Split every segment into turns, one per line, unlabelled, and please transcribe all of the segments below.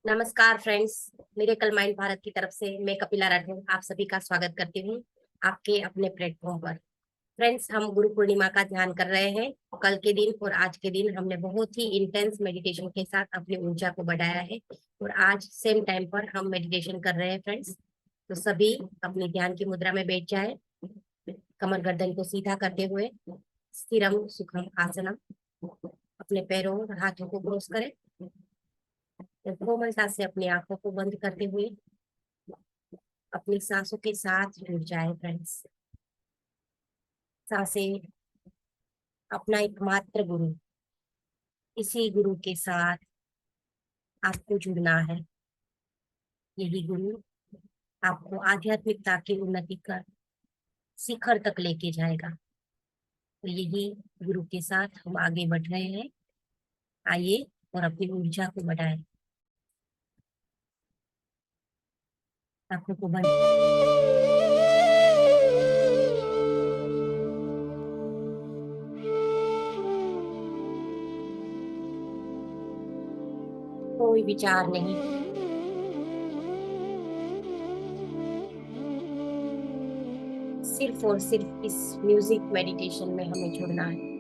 नमस्कार friends. Miracle mind Bharat की तरफ से मैं कपिला राठौर आप सभी का स्वागत करती हूँ आपके अपने प्लेटफॉर्म पर। फ्रेंड्स, हम गुरु पूर्णिमा का ध्यान कर रहे हैं। कल के दिन और आज के दिन हमने बहुत ही इंटेंस मेडिटेशन के साथ अपनी ऊर्जा को बढ़ाया है और आज सेम टाइम पर हम मेडिटेशन कर रहे हैं फ्रेंड्स। तो सभी अपनी ध्यान की मुद्रा में बैठ जाए, कमर गर्दन को सीधा करते हुए स्थिरम सुखम आसनम, अपने पैरों और हाथों को क्रॉस करें। कोमलता से अपनी आंखों को बंद करते हुए अपनी सांसों के साथ जुड़ जाए फ्रेंड्स। सांसें अपना एकमात्र गुरु, इसी गुरु के साथ आपको जुड़ना है। यही गुरु आपको आध्यात्मिकता की उन्नति कर शिखर तक लेके जाएगा। तो यही गुरु के साथ हम आगे बढ़ रहे हैं। आइए और अपनी ऊर्जा को बढ़ाएं। आंखों को बंद, कोई विचार नहीं, सिर्फ और सिर्फ इस म्यूजिक मेडिटेशन में हमें जुड़ना है।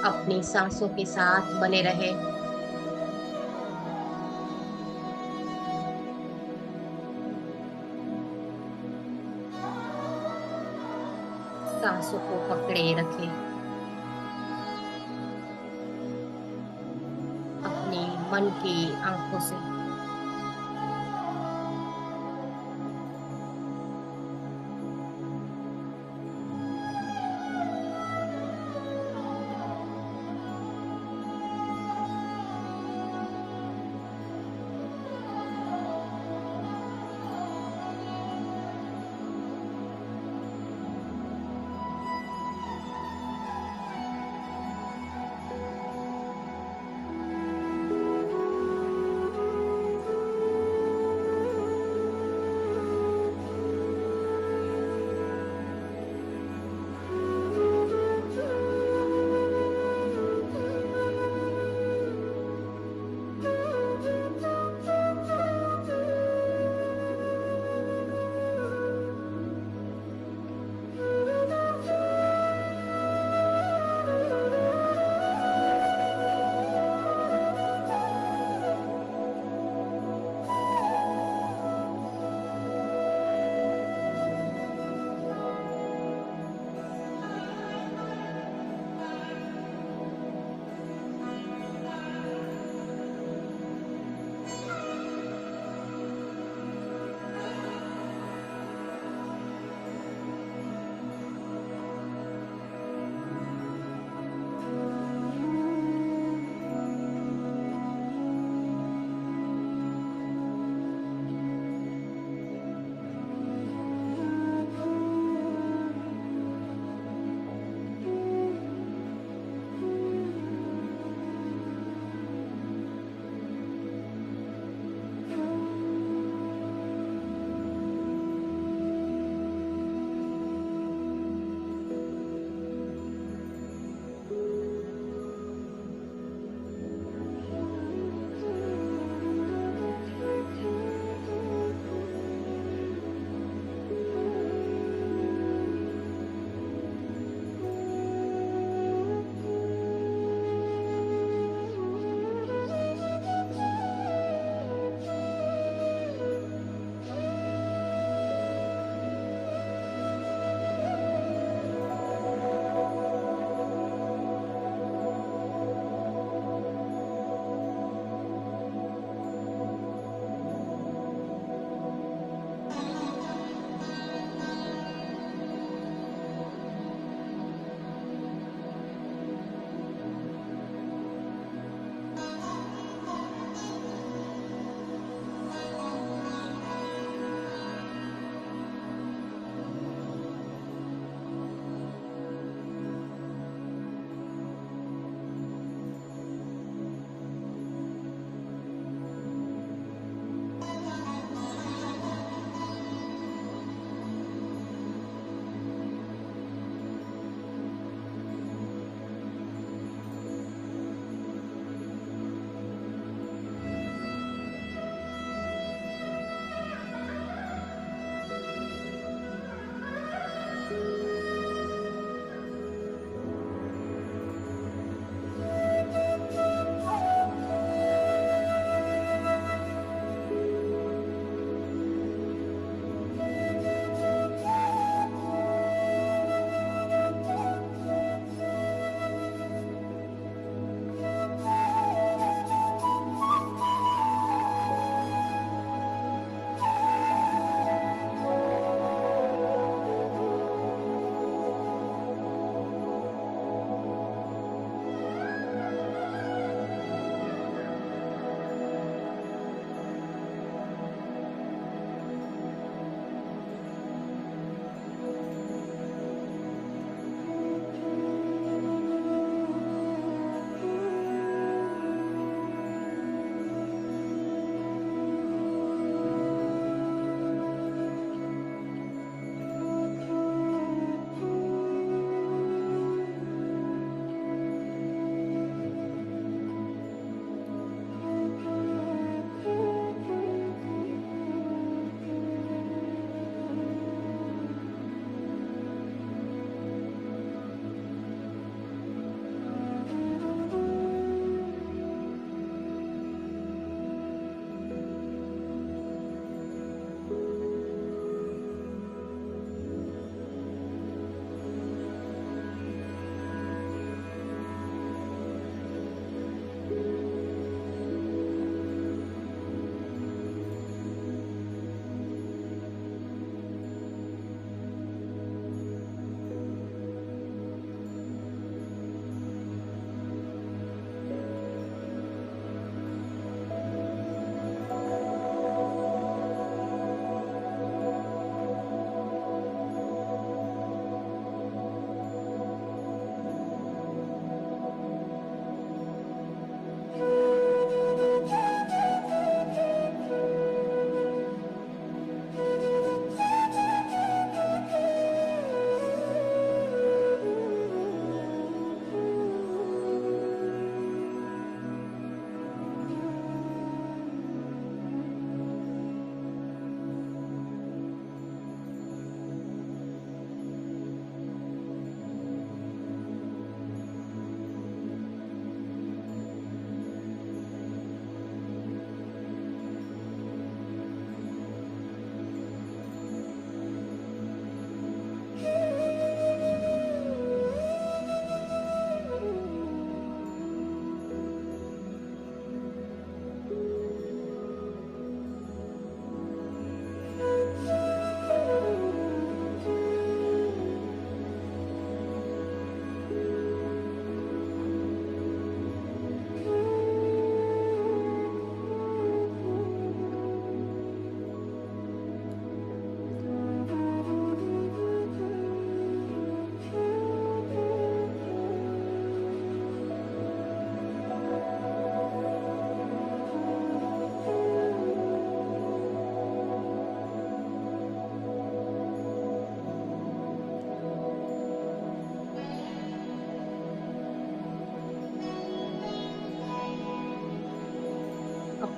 अपनी सांसों के साथ बने रहे। सांसों को पकड़े रखे। अपनी मन की आंखों से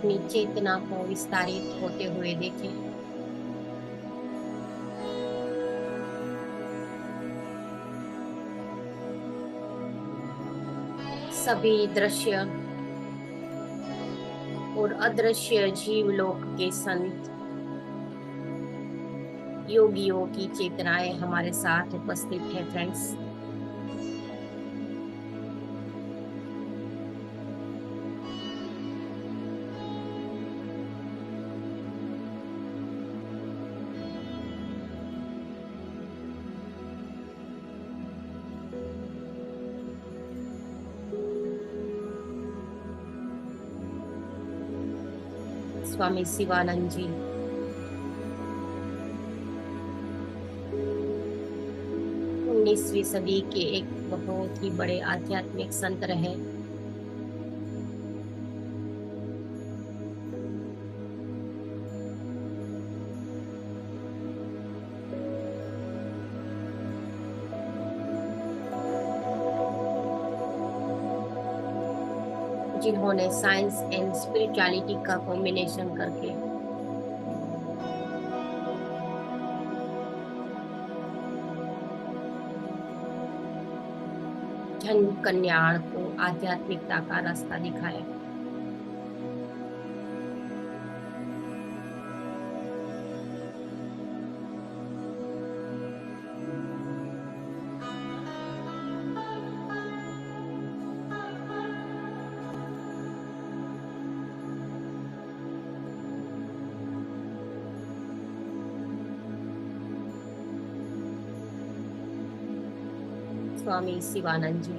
अपनी चेतना को विस्तारित होते हुए देखें। सभी दृश्य और अदृश्य जीवलोक के संत योगियों की चेतनाएं हमारे साथ उपस्थित है फ्रेंड्स। स्वामी शिवानंद जी 19वीं सदी के एक बहुत ही बड़े आध्यात्मिक संत रहे। जिन्होंने साइंस एंड स्पिरिचुअलिटी का कॉम्बिनेशन करके जन कल्याण को आध्यात्मिकता का रास्ता दिखाया। स्वामी शिवानंद जी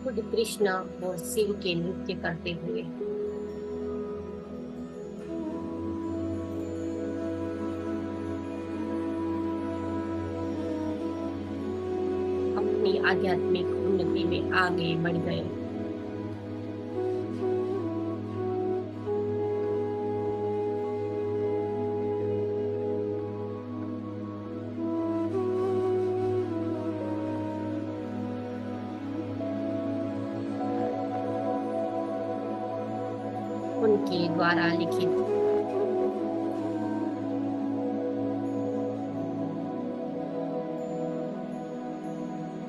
खुद कृष्ण और शिव के नृत्य करते हुए अपनी आध्यात्मिक उन्नति में आगे बढ़ गए। उनके द्वारा लिखित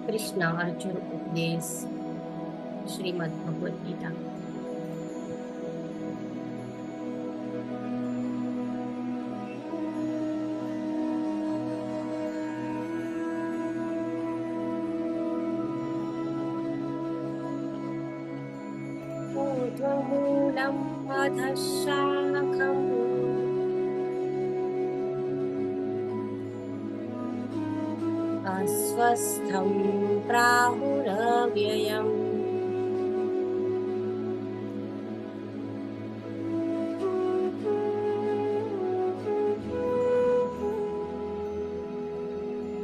कृष्ण अर्जुन उपदेश श्रीमद् भगवद गीता ऊर्ध्वमूलं अधः शाखम् अस्वस्थं प्राहुरव्ययम्।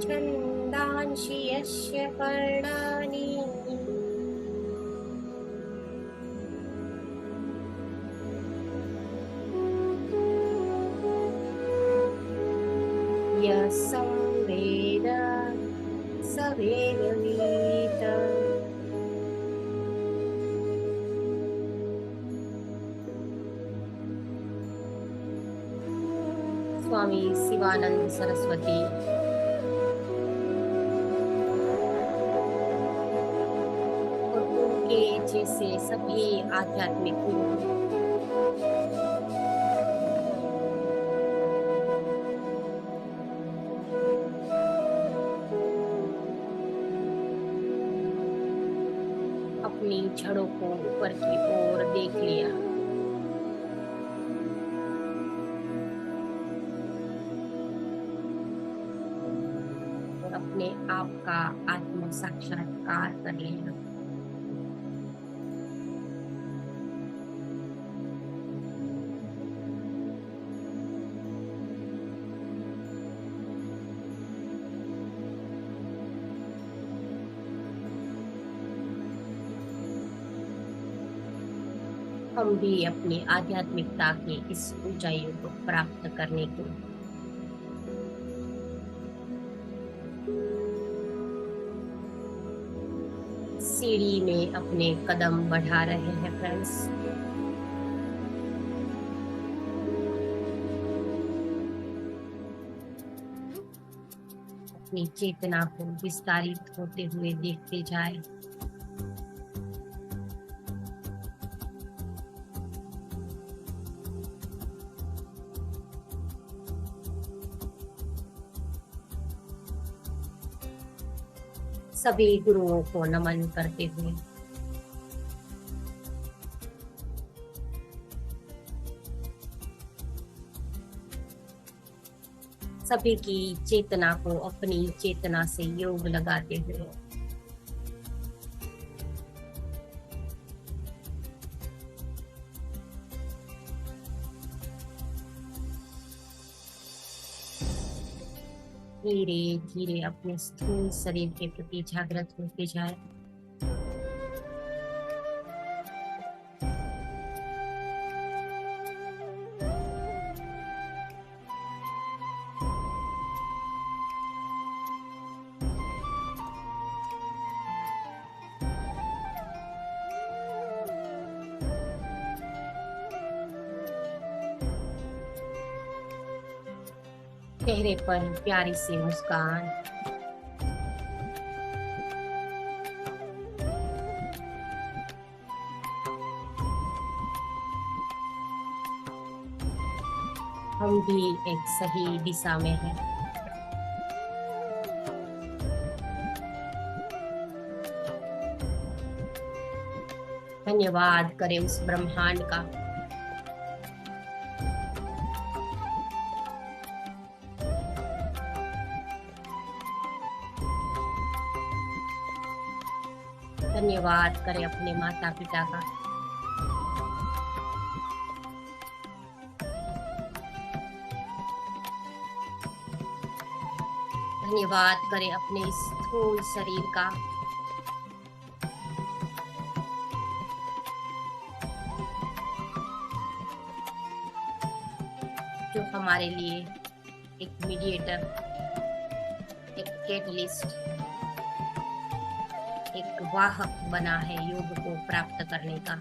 छन्दांसि यस्य पर्णानि संवेद सवेदवीत। स्वामी शिवानंद सरस्वती और उनके जैसे सभी आध्यात्मिक गुरु अपनी छड़ों को ऊपर की ओर देख लिया। और अपने आप का आत्म साक्षात्कार कर लिया। हम भी अपनी आध्यात्मिकता की इस ऊंचाइयों को प्राप्त करने के सीढ़ी में अपने कदम बढ़ा रहे हैं फ्रेंड्स। अपनी चेतना को विस्तारित होते हुए देखते जाए। सभी गुरुओं को नमन करते हुए सभी की चेतना को अपनी चेतना से योग लगाते हुए धीरे धीरे अपने स्थूल शरीर के प्रति जागृत होते जाए। चेहरे पर प्यारी सी मुस्कान। हम भी एक सही दिशा में हैं। धन्यवाद करें उस ब्रह्मांड का धन्यवाद करें अपने माता पिता का। धन्यवाद करें अपने स्थूल शरीर का। जो हमारे लिए एक मीडिएटर, एक कैटलिस्ट, एक वाहक बना है योग को प्राप्त करने का।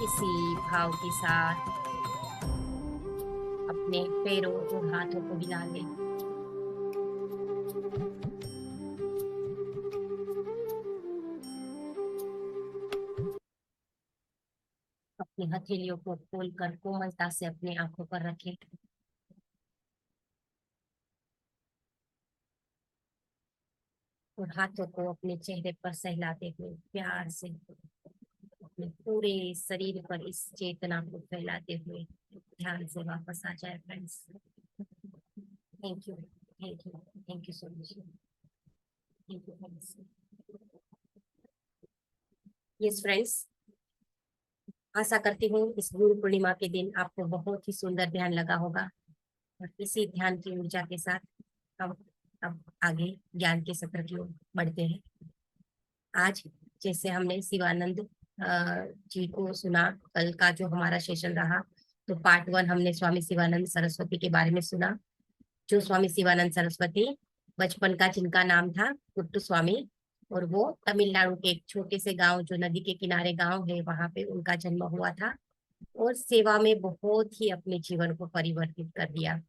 इसी भाव के साथ अपने पैरों और हाथों को हिला लें। अपनी हथेलियों को खोलकर कोमलता से अपनी आंखों पर रखें। और हाथों को अपने चेहरे पर सहलाते हुए प्यार से अपने पूरे शरीर पर इस चेतना को फैलाते हुए ध्यान से वापस आ जाए friends. Thank you, thank you, thank you so much. Thank you friends. Yes friends, आशा करती हूँ इस गुरु पूर्णिमा के दिन आपको बहुत ही सुंदर ध्यान लगा होगा। और इसी ध्यान की ऊर्जा के साथ हम अब आगे ज्ञान के सत्र की ओर बढ़ते हैं। आज जैसे हमने शिवानंद जी को सुना, कल का जो हमारा सेशन रहा, तो पार्ट 1 हमने स्वामी शिवानंद सरस्वती के बारे में सुना। जो स्वामी शिवानंद सरस्वती बचपन का जिनका नाम था कुट्टू स्वामी, और वो तमिलनाडु के एक छोटे से गांव, जो नदी के किनारे गांव है, वहां पे उनका जन्म हुआ था। और सेवा में बहुत ही अपने जीवन को परिवर्तित कर दिया।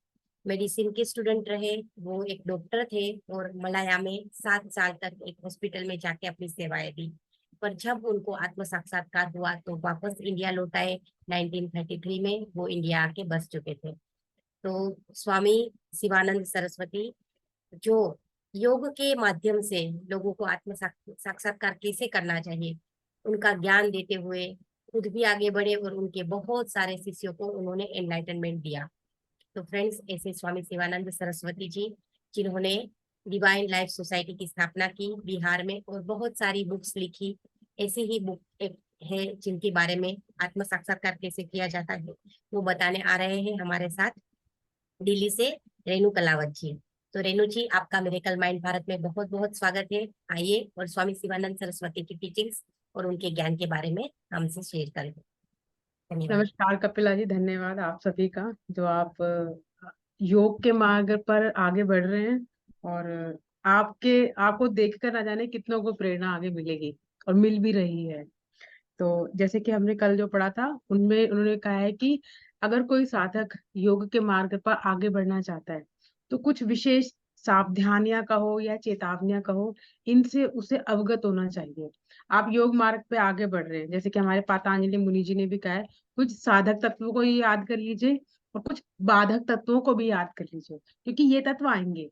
मेडिसिन के स्टूडेंट रहे, वो एक डॉक्टर थे और मलाया में 7 साल तक एक हॉस्पिटल में जाके अपनी सेवाएं दी। पर जब उनको आत्म साक्षात्कार हुआ तो वापस इंडिया लौट आए। 1933 में वो इंडिया आके बस चुके थे। तो स्वामी शिवानंद सरस्वती जो योग के माध्यम से लोगों को आत्म साक्षात्कार कैसे करना चाहिए उनका ज्ञान देते हुए खुद भी आगे बढ़े, और उनके बहुत सारे शिष्यों को उन्होंने एनलाइटनमेंट दिया। तो फ्रेंड्स, ऐसे स्वामी शिवानंद सरस्वती जी, जिन्होंने डिवाइन लाइफ सोसाइटी की स्थापना की बिहार में और बहुत सारी बुक्स लिखी, ऐसी ही बुक एक है जिनके बारे में आत्म साक्षात्कार कैसे किया जाता है वो बताने आ रहे हैं हमारे साथ दिल्ली से रेणु कलावत जी। तो रेणु जी, आपका मिरेकल माइंड भारत में बहुत बहुत स्वागत है। आइए और स्वामी शिवानंद सरस्वती की टीचिंग्स और उनके ज्ञान के बारे में हमसे शेयर करें। धन्यवाद।
नमस्कार कपिला जी, धन्यवाद आप सभी का जो आप योग के मार्ग पर आगे बढ़ रहे हैं। और आपको देखकर ना जाने कितनों को प्रेरणा आगे मिलेगी और मिल भी रही है। तो जैसे कि हमने कल जो पढ़ा था उनमें उन्होंने कहा है कि अगर कोई साधक योग के मार्ग पर आगे बढ़ना चाहता है तो कुछ विशेष सावधानियां कहो या चेतावनियां कहो, इनसे उसे अवगत होना चाहिए। आप योग मार्ग पे आगे बढ़ रहे हैं, जैसे कि हमारे पतंजलि मुनि जी ने भी कहा है, कुछ साधक तत्वों को ही याद कर लीजिए और कुछ बाधक तत्वों को भी याद कर लीजिए, क्योंकि ये तत्व आएंगे।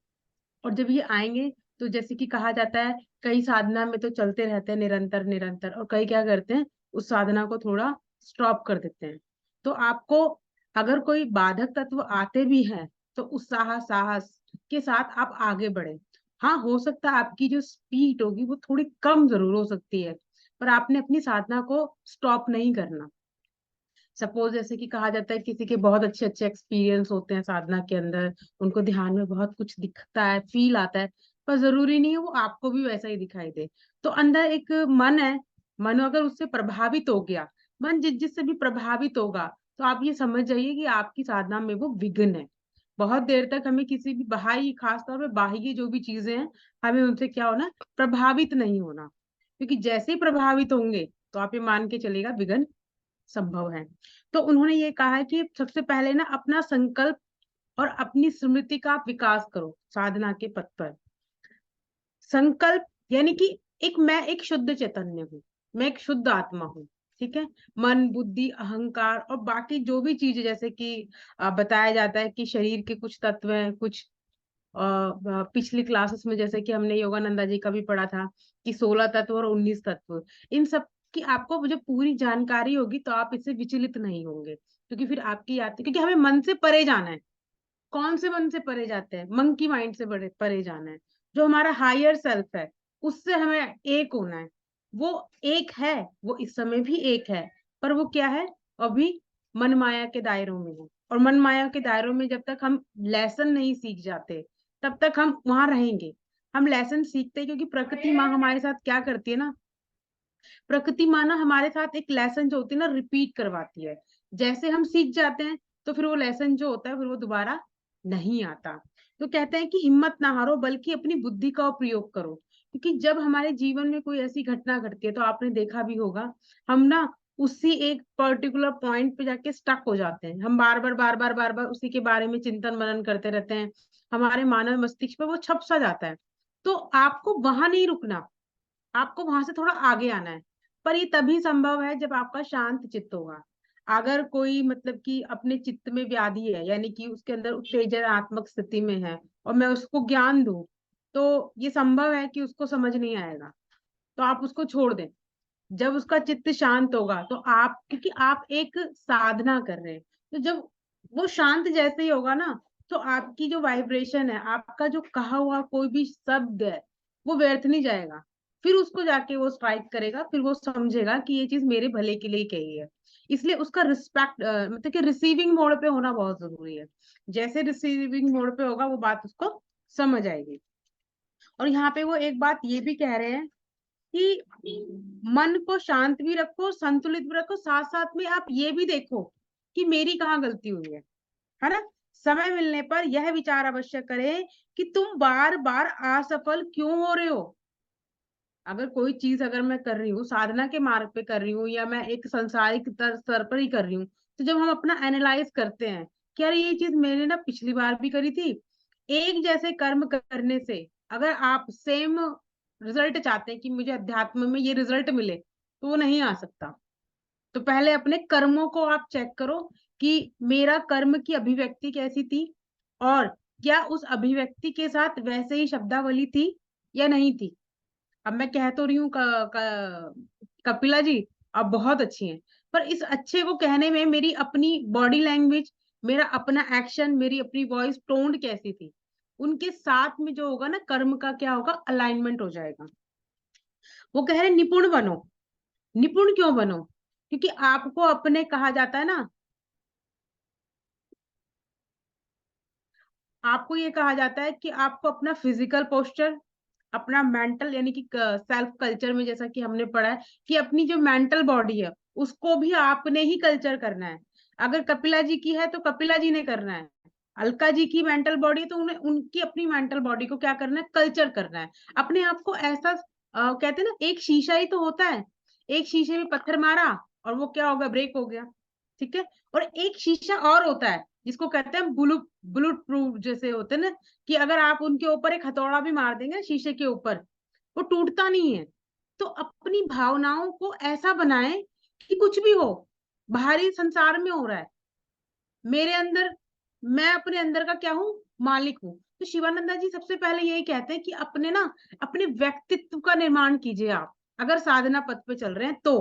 और जब ये आएंगे तो जैसे कि कहा जाता है, कई साधना में तो चलते रहते हैं निरंतर निरंतर, और कई क्या करते हैं, उस साधना को थोड़ा स्टॉप कर देते हैं। तो आपको अगर कोई बाधक तत्व आते भी हैं तो उत्साह साहस के साथ आप आगे बढ़े। हाँ, हो सकता है आपकी जो स्पीड होगी वो थोड़ी कम जरूर हो सकती है, पर आपने अपनी साधना को स्टॉप नहीं करना। सपोज जैसे कि कहा जाता है किसी के बहुत अच्छे अच्छे एक्सपीरियंस होते हैं साधना के अंदर, उनको ध्यान में बहुत कुछ दिखता है, फील आता है, पर जरूरी नहीं है वो आपको भी वैसा ही दिखाई दे। तो अंदर एक मन है, मन अगर उससे प्रभावित हो गया, मन जिससे भी प्रभावित होगा, तो आप ये समझ जाइए कि आपकी साधना में वो विघ्न है। बहुत देर तक हमें किसी भी बाहरी, खासतौर पे बाहरी जो भी चीजें हैं, हमें उनसे क्या होना, प्रभावित नहीं होना। क्योंकि जैसे ही प्रभावित होंगे तो आप ये मान के चलेगा विघ्न संभव है। तो उन्होंने ये कहा है कि सबसे पहले ना अपना संकल्प और अपनी स्मृति का आप विकास करो साधना के पथ पर। संकल्प यानी कि मैं एक शुद्ध चैतन्य हूँ, मैं एक शुद्ध आत्मा हूँ। ठीक है। मन बुद्धि अहंकार और बाकी जो भी चीजें, जैसे कि बताया जाता है कि शरीर के कुछ तत्व हैं, कुछ पिछली क्लासेस में जैसे कि हमने योगानंदा जी का भी पढ़ा था कि 16 तत्व और 19 तत्व, इन सब की आपको जो पूरी जानकारी होगी तो आप इससे विचलित नहीं होंगे, क्योंकि फिर आपकी याद, क्योंकि हमें मन से परे जाना है। कौन से मन से परे जाते हैं, मंकी माइंड से बड़े परे जाना है। जो हमारा हायर सेल्फ है उससे हमें एक होना है। वो एक है, वो इस समय भी एक है, पर वो क्या है, अभी मन माया के दायरों में है। और मन माया के दायरों में जब तक हम लेसन नहीं सीख जाते तब तक हम वहां रहेंगे। हम लेसन सीखते हैं क्योंकि प्रकृति माँ हमारे साथ क्या करती है ना, प्रकृति माँ ना हमारे साथ एक लेसन जो होती है ना रिपीट करवाती है। जैसे हम सीख जाते हैं तो फिर वो लेसन जो होता है फिर वो दोबारा नहीं आता। तो कहते हैं कि हिम्मत ना हारो बल्कि अपनी बुद्धि का प्रयोग करो। क्योंकि जब हमारे जीवन में कोई ऐसी घटना घटती है तो आपने देखा भी होगा, हम ना उसी एक पर्टिकुलर पॉइंट पे जाके स्टक हो जाते हैं। हम बार बार उसी के बारे में चिंतन मनन करते रहते हैं, हमारे मानव मस्तिष्क पे वो छप सा जाता है। तो आपको वहां नहीं रुकना, आपको वहां से थोड़ा आगे आना है। पर ये तभी संभव है जब आपका शांत चित्त होगा। अगर कोई मतलब कि अपने चित्त में व्याधि है, यानी कि उसके अंदर उत्तेजनात्मक स्थिति में है, और मैं उसको ज्ञान दूं, तो ये संभव है कि उसको समझ नहीं आएगा। तो आप उसको छोड़ दें। जब उसका चित्त शांत होगा तो आप, क्योंकि आप एक साधना कर रहे हैं, तो जब वो शांत जैसे ही होगा ना, तो आपकी जो वाइब्रेशन है, आपका जो कहा हुआ कोई भी शब्द है, वो व्यर्थ नहीं जाएगा। फिर उसको जाके वो स्ट्राइक करेगा, फिर वो समझेगा कि ये चीज मेरे भले के लिए कही है। इसलिए उसका रिस्पेक्ट, मतलब कि रिसीविंग मोड पे होना बहुत जरूरी है। जैसे रिसीविंग मोड पे होगा वो बात उसको समझ आएगी। और यहाँ पे वो एक बात ये भी कह रहे हैं कि मन को शांत भी रखो, संतुलित भी रखो, साथ साथ में आप ये भी देखो कि मेरी कहाँ गलती हुई है ना। समय मिलने पर यह विचार अवश्य करें कि तुम बार बार असफल क्यों हो रहे हो। अगर कोई चीज अगर मैं कर रही हूँ, साधना के मार्ग पे कर रही हूँ या मैं एक सांसारिक स्तर पर ही कर रही हूँ, तो जब हम अपना एनालाइज करते हैं कि यार ये चीज मैंने ना पिछली बार भी करी थी, एक जैसे कर्म करने से अगर आप सेम रिजल्ट चाहते हैं कि मुझे अध्यात्म में ये रिजल्ट मिले, तो वो नहीं आ सकता। तो पहले अपने कर्मों को आप चेक करो कि मेरा कर्म की अभिव्यक्ति कैसी थी, और क्या उस अभिव्यक्ति के साथ वैसे ही शब्दावली थी या नहीं थी। अब मैं कह तो रही हूँ कपिला जी आप बहुत अच्छी हैं, पर इस अच्छे को कहने में मेरी अपनी बॉडी लैंग्वेज, मेरा अपना एक्शन, मेरी अपनी वॉइस टोन कैसी थी, उनके साथ में जो होगा ना कर्म का क्या होगा, अलाइनमेंट हो जाएगा। वो कह रहे निपुण बनो। निपुण क्यों बनो, क्योंकि आपको अपने, कहा जाता है ना, आपको ये कहा जाता है कि आपको अपना फिजिकल पोस्चर, अपना मेंटल यानी कि सेल्फ कल्चर में, जैसा कि हमने पढ़ा है कि अपनी जो मेंटल बॉडी है उसको भी आपने ही कल्चर करना है। अगर कपिला जी की है तो कपिला जी ने करना है, अलका जी की मेंटल बॉडी तो उन्हें उनकी अपनी मेंटल बॉडी को क्या करना है, कल्चर करना है। अपने आप को ऐसा कहते हैं ना, एक शीशा ही तो होता है, एक शीशे में पत्थर मारा और वो क्या होगा, ब्रेक हो गया, ठीक है। और एक शीशा और होता है जिसको कहते हैं बुलेट प्रूफ जैसे होते हैं ना, कि अगर आप उनके ऊपर एक हथौड़ा भी मार देंगे शीशे के ऊपर, वो टूटता नहीं है। तो अपनी भावनाओं को ऐसा बनाएं कि कुछ भी हो, बाहरी संसार में हो रहा है, मेरे अंदर, मैं अपने अंदर का क्या हूँ, मालिक हूँ। तो शिवानंदा जी सबसे पहले यही कहते हैं कि अपने ना, अपने व्यक्तित्व का निर्माण कीजिए। आप अगर साधना पथ पे चल रहे हैं तो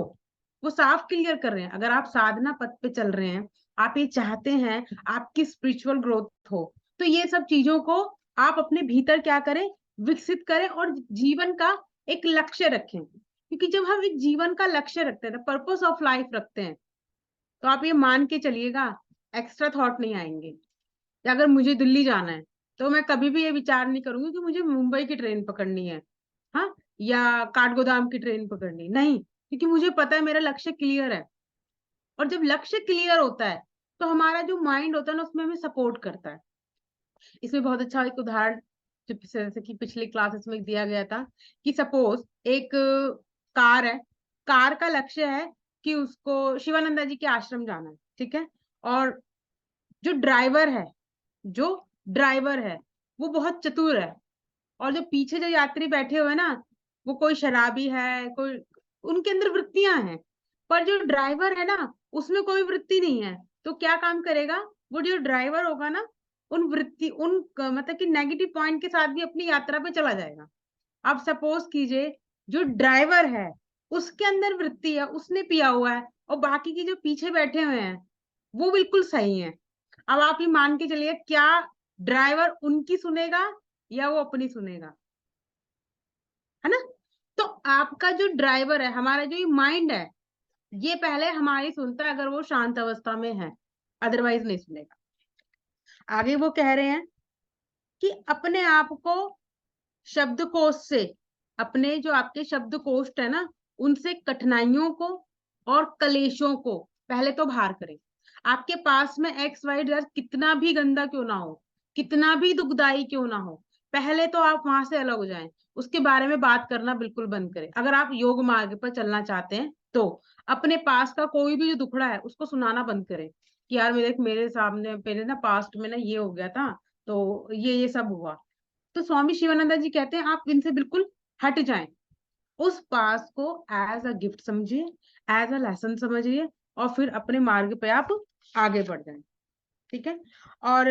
वो साफ क्लियर कर रहे हैं, अगर आप साधना पथ पे चल रहे हैं, आप ये चाहते हैं आपकी स्पिरिचुअल ग्रोथ हो, तो ये सब चीजों को आप अपने भीतर क्या करें, विकसित करें और जीवन का एक लक्ष्य रखें। क्योंकि जब हम एक जीवन का लक्ष्य रखते हैं, पर्पस ऑफ लाइफ रखते हैं, तो आप ये मान के चलिएगा एक्स्ट्रा थॉट नहीं आएंगे। या अगर मुझे दिल्ली जाना है तो मैं कभी भी ये विचार नहीं करूंगी कि मुझे मुंबई की ट्रेन पकड़नी है, हाँ, या काठगोदाम की ट्रेन पकड़नी, नहीं, क्योंकि मुझे पता है मेरा लक्ष्य क्लियर है। और जब लक्ष्य क्लियर होता है तो हमारा जो माइंड होता है ना, उसमें हमें सपोर्ट करता है। इसमें बहुत अच्छा एक उदाहरण जैसे कि पिछले क्लासेस में दिया गया था, कि सपोज एक कार है, कार का लक्ष्य है कि उसको शिवानंदा जी के आश्रम जाना है, ठीक है। और जो ड्राइवर है, जो ड्राइवर है वो बहुत चतुर है, और जो पीछे जो यात्री बैठे हुए हैं ना, वो कोई शराबी है, कोई, उनके अंदर वृत्तियां हैं, पर जो ड्राइवर है ना उसमें कोई वृत्ति नहीं है। तो क्या काम करेगा, वो जो ड्राइवर होगा ना, उन वृत्ति उन मतलब कि नेगेटिव पॉइंट के साथ भी अपनी यात्रा पे चला जाएगा। अब सपोज कीजिए जो ड्राइवर है उसके अंदर वृत्ति है, उसने पिया हुआ है, और बाकी के जो पीछे बैठे हुए हैं वो बिल्कुल सही है। अब आप ये मान के चलिए, क्या ड्राइवर उनकी सुनेगा या वो अपनी सुनेगा, है ना। तो आपका जो ड्राइवर है, हमारा जो ये माइंड है, ये पहले हमारी सुनता है अगर वो शांत अवस्था में है, अदरवाइज नहीं सुनेगा। आगे वो कह रहे हैं कि अपने आप को शब्दकोश से, अपने जो आपके शब्दकोश है ना, उनसे कठिनाइयों को और कलेशों को पहले तो बाहर करें। आपके पास में एक्स वाई जेड कितना भी गंदा क्यों ना हो, कितना भी दुखदाई क्यों ना हो, पहले तो आप वहां से अलग हो जाएं, उसके बारे में बात करना बिल्कुल बंद करें। अगर आप योग मार्ग पर चलना चाहते हैं तो अपने पास का कोई भी जो दुखड़ा है उसको सुनाना बंद करें, कि यार मेरे सामने मेरे ना पास्ट में ना ये हो गया था, तो ये सब हुआ। तो स्वामी शिवानंदा जी कहते हैं आप इनसे बिल्कुल हट जाएं, उस पास को एज अ गिफ्ट समझिए, एज अ लेसन समझिए, और फिर अपने मार्ग पे आप आगे बढ़ जाएं, ठीक है। और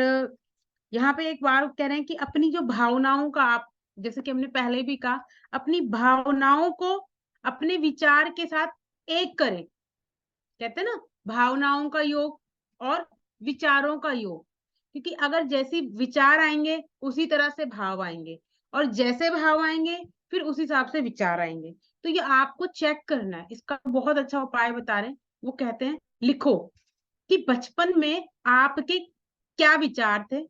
यहाँ पे एक बार कह रहे हैं कि अपनी जो भावनाओं का आप, जैसे कि हमने पहले भी कहा, अपनी भावनाओं को अपने विचार के साथ एक करें। कहते हैं ना, भावनाओं का योग और विचारों का योग, क्योंकि अगर जैसी विचार आएंगे उसी तरह से भाव आएंगे, और जैसे भाव आएंगे फिर उस हिसाब से विचार आएंगे। तो ये आपको चेक करना है, इसका बहुत अच्छा उपाय बता रहे हैं। वो कहते हैं लिखो कि बचपन में आपके क्या विचार थे,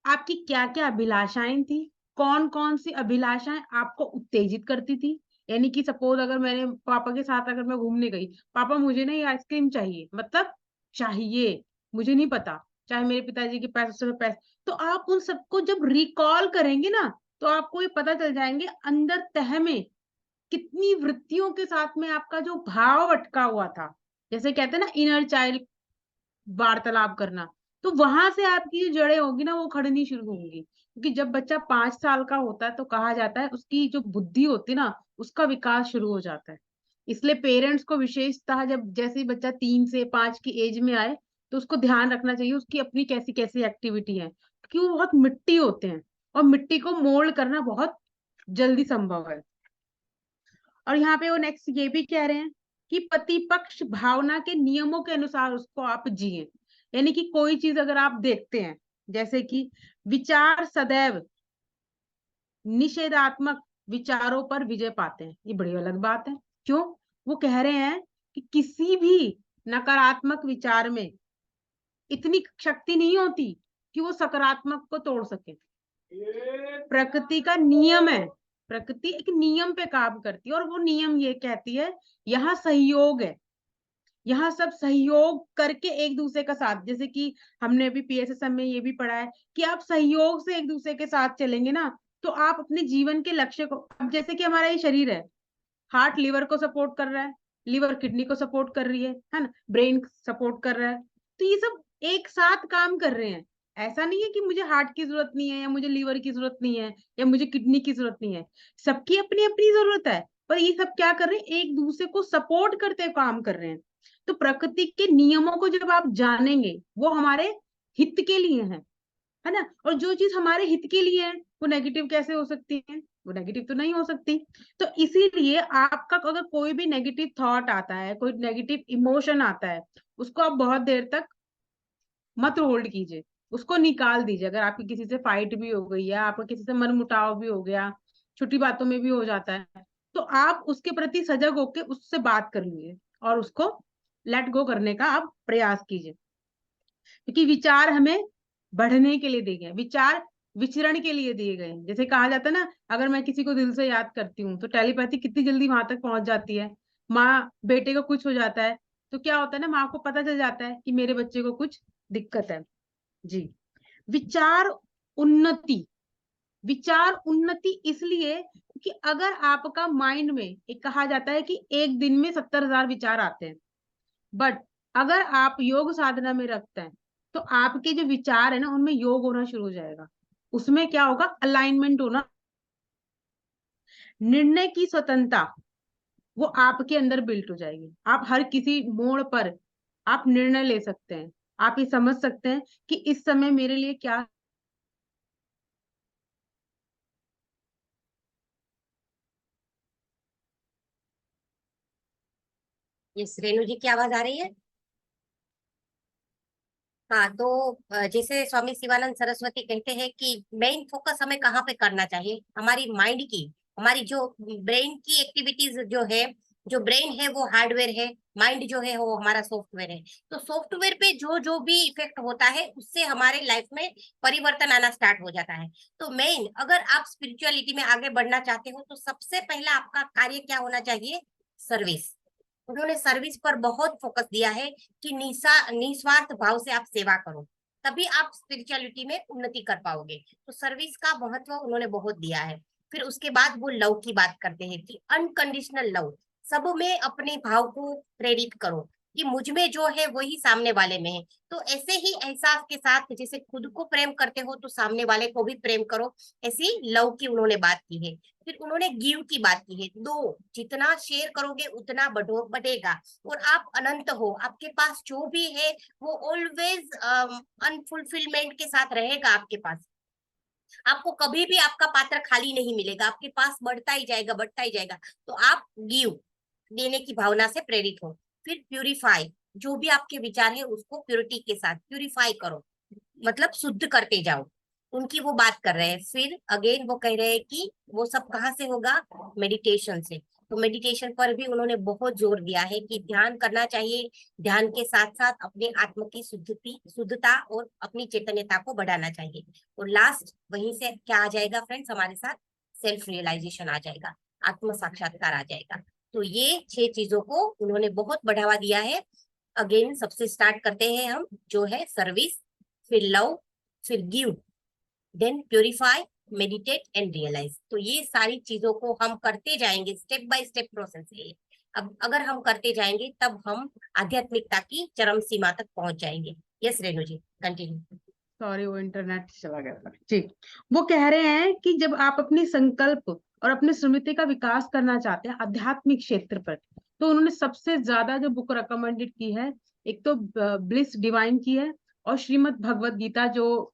आपकी क्या क्या अभिलाषाएं थी, कौन कौन सी अभिलाषाएं आपको उत्तेजित करती थी। यानी कि सपोज अगर मैंने पापा के साथ अगर मैं घूमने गई, पापा मुझे ना ये आइसक्रीम चाहिए, मतलब चाहिए, मुझे नहीं पता, चाहे मेरे पिताजी के पैसे से पैसे, तो आप उन सबको जब रिकॉल करेंगे ना, तो आपको ये पता चल जाएंगे अंदर तह में कितनी वृत्तियों के साथ में आपका जो भाव अटका हुआ था। जैसे कहते हैं ना, इनर चाइल्ड वार्तालाप करना, तो वहां से आपकी जो जड़ें होगी ना वो खड़नी शुरू होंगी। क्योंकि जब बच्चा 5 साल का होता है तो कहा जाता है उसकी जो बुद्धि होती है ना, उसका विकास शुरू हो जाता है। इसलिए पेरेंट्स को विशेषतः जब जैसे ही बच्चा 3 से 5 की एज में आए, तो उसको ध्यान रखना चाहिए उसकी अपनी कैसी कैसी एक्टिविटी है, क्योंकि वो बहुत मिट्टी होते हैं, और मिट्टी को मोल्ड करना बहुत जल्दी संभव है। और यहाँ पे वो नेक्स्ट ये भी कह रहे हैं कि पति पक्ष भावना के नियमों के अनुसार उसको आप जिए। यानी कि कोई चीज अगर आप देखते हैं, जैसे कि विचार सदैव निषेधात्मक विचारों पर विजय पाते हैं, ये बड़ी अलग बात है। क्यों, वो कह रहे हैं कि किसी भी नकारात्मक विचार में इतनी शक्ति नहीं होती कि वो सकारात्मक को तोड़ सके। प्रकृति का नियम है, प्रकृति एक नियम पे काम करती है, और वो नियम ये कहती है यहाँ सहयोग है, यहाँ सब सहयोग करके एक दूसरे का साथ, जैसे कि हमने अभी पीएसएसएम में ये भी पढ़ा है कि आप सहयोग से एक दूसरे के साथ चलेंगे ना, तो आप अपने जीवन के लक्ष्य को, अब जैसे कि हमारा ये शरीर है, हार्ट लीवर को सपोर्ट कर रहा है, लीवर किडनी को सपोर्ट कर रही है ना, ब्रेन सपोर्ट कर रहा है, तो ये सब एक साथ काम कर रहे हैं। ऐसा नहीं है कि मुझे हार्ट की जरूरत नहीं है, या मुझे लीवर की जरूरत नहीं है, या मुझे किडनी की जरूरत नहीं है। सबकी अपनी अपनी जरूरत है, पर ये सब क्या कर रहे हैं, एक दूसरे को सपोर्ट करते हुए काम कर रहे हैं। तो प्रकृति के नियमों को जब आप जानेंगे, वो हमारे हित के लिए है ना, और जो चीज हमारे हित के लिए है वो नेगेटिव कैसे हो सकती है, वो नेगेटिव तो नहीं हो सकती। तो इसीलिए आपका अगर कोई भी नेगेटिव थॉट आता है, कोई नेगेटिव इमोशन आता है, उसको आप बहुत देर तक मत होल्ड कीजिए, उसको निकाल दीजिए। अगर आपकी किसी से फाइट भी हो गई, या आपका किसी से मनमुटाव भी हो गया, छोटी बातों में भी हो जाता है, तो आप उसके प्रति सजग होकर उससे बात कर लीजिए और उसको लेट गो करने का आप प्रयास कीजिए। क्योंकि विचार हमें बढ़ने के लिए दिए गए, विचार विचरण के लिए दिए गए। जैसे कहा जाता है ना, अगर मैं किसी को दिल से याद करती हूँ तो टेलीपैथी कितनी जल्दी वहां तक पहुंच जाती है। माँ बेटे को कुछ हो जाता है तो क्या होता है ना, माँ को पता चल जाता है कि मेरे बच्चे को कुछ दिक्कत है। जी, विचार उन्नति, विचार उन्नति इसलिए कि अगर आपका माइंड में, एक कहा जाता है कि एक दिन में 70,000 विचार आते हैं, बट अगर आप योग साधना में रखते हैं तो आपके जो विचार है ना, उनमें योग होना शुरू हो जाएगा। उसमें क्या होगा, अलाइनमेंट होना, निर्णय की स्वतंत्रता वो आपके अंदर बिल्ट हो जाएगी। आप हर किसी मोड़ पर आप निर्णय ले सकते हैं, आप ये समझ सकते हैं कि इस समय मेरे लिए क्या।
ये रेणु जी की आवाज आ रही है? हाँ, तो जैसे स्वामी शिवानंद सरस्वती कहते हैं कि मेन फोकस हमें कहाँ पे करना चाहिए, हमारी माइंड की, हमारी जो ब्रेन की एक्टिविटीज जो है, जो ब्रेन है वो हार्डवेयर है, माइंड जो है वो हमारा सॉफ्टवेयर है। तो सॉफ्टवेयर पे जो जो भी इफेक्ट होता है उससे हमारे लाइफ में परिवर्तन आना स्टार्ट हो जाता है। तो मेन, अगर आप स्पिरिचुअलिटी में आगे बढ़ना चाहते हो तो सबसे पहला आपका कार्य क्या होना चाहिए? सर्विस। उन्होंने सर्विस पर बहुत फोकस दिया है कि निस्वार्थ भाव से आप सेवा करो, तभी आप स्पिरिचुअलिटी में उन्नति कर पाओगे। तो सर्विस का महत्व उन्होंने बहुत दिया है। फिर उसके बाद वो लव की बात करते हैं कि अनकंडीशनल लव, सब में अपने भाव को प्रेरित करो कि मुझ में जो है वही सामने वाले में है। तो ऐसे ही एहसास के साथ जैसे खुद को प्रेम करते हो तो सामने वाले को भी प्रेम करो, ऐसी लव की उन्होंने बात की है। फिर उन्होंने गिव की बात की है, दो, जितना शेयर करोगे उतना बढ़ेगा, और आप अनंत हो, आपके पास जो भी है वो ऑलवेज अनफुलफिलमेंट के साथ रहेगा आपके पास। आपको कभी भी आपका पात्र खाली नहीं मिलेगा, आपके पास बढ़ता ही जाएगा, बढ़ता ही जाएगा। तो आप गिव, देने की भावना से प्रेरित हो। फिर प्यूरिफाई, जो भी आपके विचार है उसको प्योरिटी के साथ प्यूरिफाई करो, मतलब शुद्ध करते जाओ, उनकी वो बात कर रहे हैं। फिर अगेन वो कह रहे हैं कि वो सब कहाँ से होगा? मेडिटेशन से। तो मेडिटेशन पर भी उन्होंने बहुत जोर दिया है कि ध्यान करना चाहिए, ध्यान के साथ साथ अपने आत्म की शुद्धता और अपनी चैतन्यता को बढ़ाना चाहिए। और लास्ट वहीं से क्या आ जाएगा फ्रेंड्स हमारे साथ? सेल्फ रियलाइजेशन आ जाएगा, आत्म साक्षात्कार आ जाएगा। तो ये 6 चीजों को उन्होंने बहुत बढ़ावा दिया है। अगेन सबसे स्टार्ट करते हैं हम, जो है सर्विस, फिर लव, फिर give, then purify, meditate and realise. तो ये सारी चीजों को हम करते जाएंगे, स्टेप बाय स्टेप प्रोसेस है ये। अब अगर हम करते जाएंगे तब हम आध्यात्मिकता की चरम सीमा तक पहुंच जाएंगे। यस रेणु जी, कंटिन्यू।
सॉरी, वो इंटरनेट चला गया था जी। वो कह रहे हैं कि जब आप अपनी संकल्प और अपने स्मृति का विकास करना चाहते हैं आध्यात्मिक क्षेत्र पर, तो उन्होंने सबसे ज्यादा जो बुक रिकमेंडेड की है, एक तो ब्लिस डिवाइन की है, और श्रीमद् भगवत गीता जो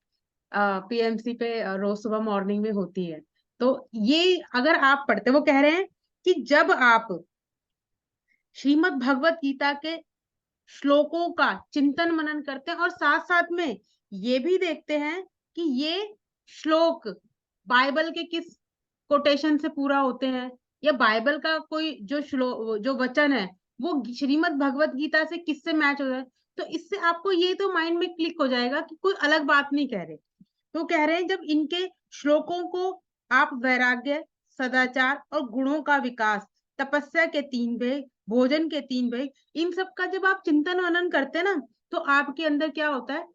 पीएमसी पे रोज सुबह मॉर्निंग में होती है। तो ये अगर आप पढ़ते, वो कह रहे हैं कि जब आप श्रीमद् भगवत गीता के श्लोकों का चिंतन मनन करते हैं, और साथ साथ में ये भी देखते हैं कि ये श्लोक बाइबल के किस कोटेशन से पूरा होते हैं, या बाइबल का कोई जो श्लोक, जो वचन है, वो श्रीमद् भगवत गीता से किससे मैच हो रहा है, तो इससे आपको ये तो माइंड में क्लिक हो जाएगा कि कोई अलग बात नहीं कह रहे। तो कह रहे हैं जब इनके श्लोकों को आप वैराग्य, सदाचार और गुणों का विकास, तपस्या के 3 भेद, भोजन के 3 भाग, इन सब का जब आप चिंतन मनन करते हैं ना, तो आपके अंदर क्या होता है,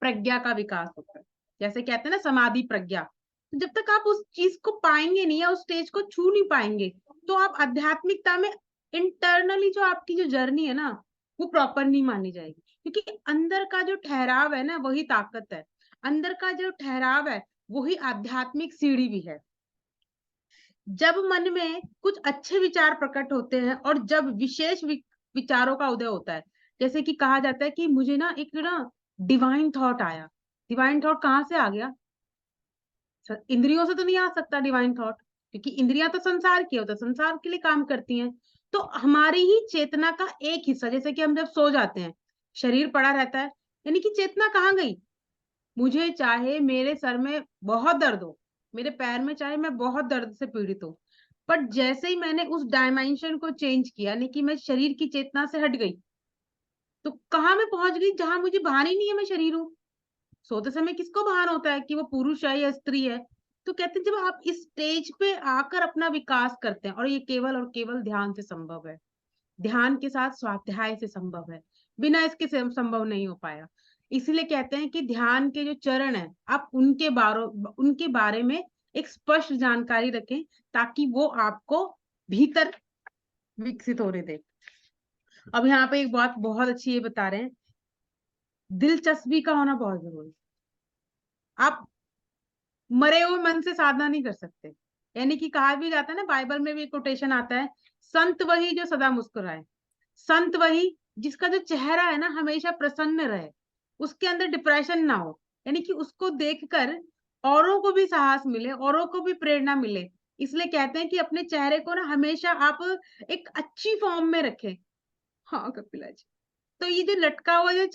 प्रज्ञा का विकास होता है। जैसे कहते हैं ना समाधि प्रज्ञा, तो जब तक आप उस चीज को पाएंगे नहीं या उस स्टेज को छू नहीं पाएंगे, तो आप आध्यात्मिकता में इंटरनली जो आपकी जो जर्नी है ना, वो प्रॉपर नहीं मानी जाएगी। क्योंकि अंदर का जो ठहराव है ना, वही ताकत है। अंदर का जो ठहराव है वही आध्यात्मिक सीढ़ी भी है। जब मन में कुछ अच्छे विचार प्रकट होते हैं और जब विशेष विचारों का उदय होता है, जैसे कि कहा जाता है कि मुझे ना एक ना डिवाइन थॉट आया। डिवाइन थॉट कहाँ से आ गया? इंद्रियों से तो नहीं आ सकता डिवाइन थॉट, क्योंकि इंद्रियां तो संसार की होता है, संसार के लिए काम करती हैं। तो हमारी ही चेतना का एक हिस्सा, जैसे कि हम जब सो जाते हैं, शरीर पड़ा रहता है, यानी कि चेतना कहाँ गई? मुझे चाहे मेरे सर में बहुत दर्द हो, मेरे पैर में चाहे मैं बहुत दर्द से पीड़ित हूँ, बट जैसे ही मैंने उस डायमेंशन को चेंज किया, यानी कि मैं शरीर की चेतना से हट गई, तो कहाँ मैं पहुंच गई? जहां मुझे भान ही नहीं है मैं शरीर हूँ। सोते समय किसको भान होता है कि वो पुरुष है या स्त्री है? तो कहते हैं जब आप इस स्टेज पे आकर अपना विकास करते हैं, और ये केवल और केवल ध्यान से संभव है, ध्यान के साथ स्वाध्याय से संभव है, बिना इसके संभव नहीं हो पाया। इसीलिए कहते हैं कि ध्यान के जो चरण है, आप उनके बारे में एक स्पष्ट जानकारी रखें, ताकि वो आपको भीतर विकसित होने दे। अब यहाँ पे एक बात बहुत अच्छी ये बता रहे हैं, दिलचस्पी का होना बहुत जरूरी है। आप मरे हुए मन से साधना नहीं कर सकते। यानी कि कहा भी जाता है ना, बाइबल में भी एक कोटेशन आता है, संत वही जो सदा मुस्कुराए। संत वही जिसका जो चेहरा है ना हमेशा प्रसन्न रहे, उसके अंदर डिप्रेशन ना हो, यानी कि उसको देखकर औरों को भी साहस मिले, औरों को भी प्रेरणा मिले। इसलिए कहते हैं कि अपने चेहरे को ना हमेशा आप एक अच्छी फॉर्म में रखें। हाँ कपिला जी, तो ये जो लटका हुआ जो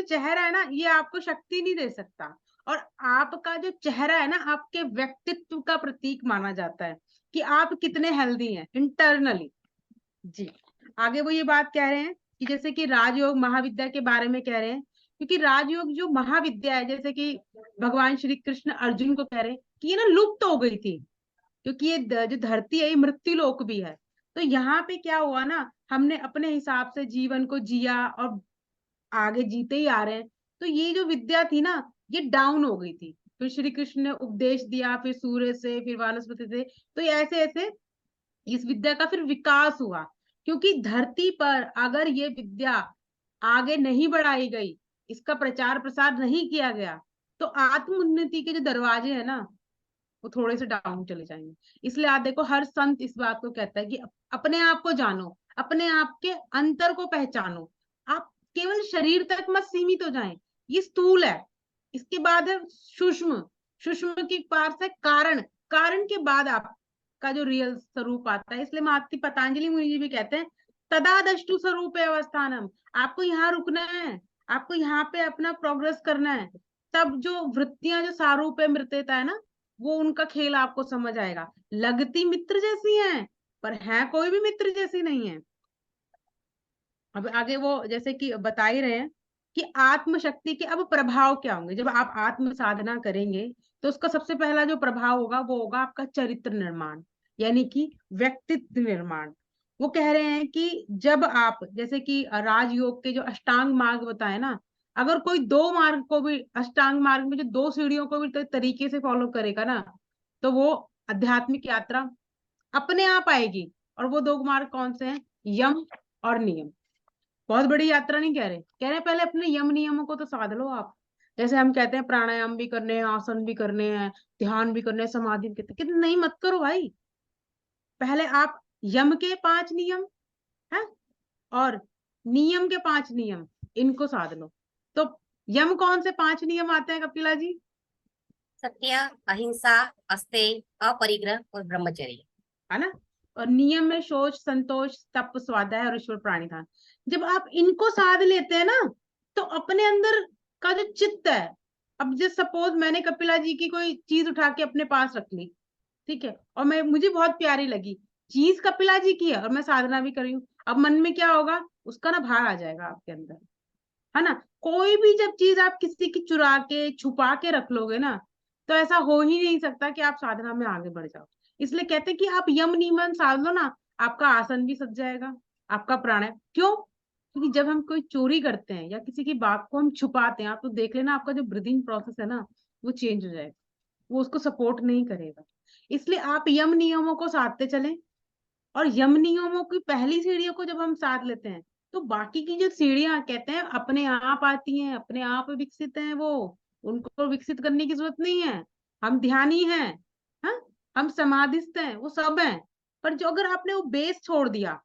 चेहरा है ना, ये आपको शक्ति नहीं दे सकता। और आपका जो चेहरा है ना, आपके व्यक्तित्व का प्रतीक माना जाता है कि आप कितने हेल्दी हैं इंटरनली। जी, आगे वो ये बात कह रहे हैं कि जैसे कि राजयोग महाविद्या के बारे में कह रहे हैं, क्योंकि राजयोग जो महाविद्या है, जैसे कि भगवान श्री कृष्ण अर्जुन को कह रहे हैं कि ये ना लुप्त हो गई थी, क्योंकि ये जो धरती है ये मृत्यु लोक भी है। तो यहाँ पे क्या हुआ ना, हमने अपने हिसाब से जीवन को जिया और आगे जीते ही आ रहे हैं। तो ये जो विद्या थी ना, ये डाउन हो गई थी। फिर श्री कृष्ण ने उपदेश दिया, फिर सूर्य से, फिर वानस्पति से, तो ये ऐसे ऐसे इस विद्या का फिर विकास हुआ। क्योंकि धरती पर अगर ये विद्या आगे नहीं बढ़ाई गई, इसका प्रचार प्रसार नहीं किया गया, तो आत्म उन्नति के जो दरवाजे है ना, वो थोड़े से डाउन चले जाएंगे। इसलिए आप देखो, हर संत इस बात को कहता है कि अपने आप को जानो, अपने आप के अंतर को पहचानो। आप केवल शरीर तक मत सीमित हो जाएं, ये स्थूल है, इसके बाद है सूक्ष्म, सूक्ष्म के पास है कारण, कारण के बाद आपका जो रियल स्वरूप आता है। इसलिए महर्षि पतंजलि मुनि जी भी कहते हैं, तदादष्टु स्वरूप अवस्थानम। आपको यहाँ रुकना है, आपको यहाँ पे अपना प्रोग्रेस करना है, तब जो वृत्तियां जो सारूप मृत्यता है ना, वो उनका खेल आपको समझ आएगा। लगती मित्र जैसी हैं, पर है कोई भी मित्र जैसी नहीं है। अब आगे वो जैसे कि बता ही रहे हैं कि आत्म शक्ति के अब प्रभाव क्या होंगे। जब आप आत्म साधना करेंगे, तो उसका सबसे पहला जो प्रभाव होगा वो होगा आपका चरित्र निर्माण, यानी कि व्यक्तित्व निर्माण। वो कह रहे हैं कि जब आप, जैसे कि राजयोग के जो अष्टांग मार्ग बताए ना, अगर कोई 2 मार्ग को भी, अष्टांग मार्ग में जो 2 सीढ़ियों को भी तो तरीके से फॉलो करेगा ना, तो वो आध्यात्मिक यात्रा अपने आप आएगी। और वो 2 मार्ग कौन से हैं? यम और नियम। बहुत बड़ी यात्रा नहीं कह रहे पहले अपने यम नियमों को तो साध लो आप। जैसे हम कहते हैं प्राणायाम भी करने हैं, आसन भी करने हैं, ध्यान भी करने हैं, समाधि भी करते हैं, नहीं मत करो भाई। पहले आप यम के 5 नियम है और नियम के 5 नियम, इनको साध लो। तो यम कौन से 5 नियम आते हैं कपिला जी?
सत्य, अहिंसा, अस्तेय, अपरिग्रह और ब्रह्मचर्य।
है ना? और नियम में शौच, संतोष, तप, स्वाध्याय और ईश्वर प्राणिधान। जब आप इनको साध लेते हैं ना, तो अपने अंदर का जो चित्त है, अब जैसे सपोज मैंने कपिला जी की कोई चीज उठा के अपने पास रख ली, ठीक है, और मैं, मुझे बहुत प्यारी लगी चीज, कपिला जी की है और मैं साधना भी कर रही हूँ, अब मन में क्या होगा? उसका ना भार आ जाएगा आपके अंदर, है ना? कोई भी जब चीज आप किसी की चुरा के छुपा के रख लोगे ना, तो ऐसा हो ही नहीं सकता कि आप साधना में आगे बढ़ जाओ। इसलिए कहते हैं कि आप यम नियमन साध लो ना, आपका आसन भी सज जाएगा, आपका प्राणायाम। क्यों? क्योंकि जब हम कोई चोरी करते हैं या किसी की बात को हम छुपाते हैं, आप तो देख लेना आपका जो ब्रीदिंग प्रोसेस है ना, वो चेंज हो जाएगा, वो उसको सपोर्ट नहीं करेगा। इसलिए आप यम नियमों को साधते चलें, और यम नियमों की पहली सीढ़ियों को जब हम साध लेते हैं, तो बाकी की जो सीढ़ियां कहते हैं अपने आप आती हैं, अपने आप विकसित हैं वो, उनको विकसित करने की जरूरत नहीं है। हम ध्यानी हैं, हाँ, हम समाधिस्थ हैं, वो सब हैं। पर जो अगर आपने वो बेस छोड़ दिया,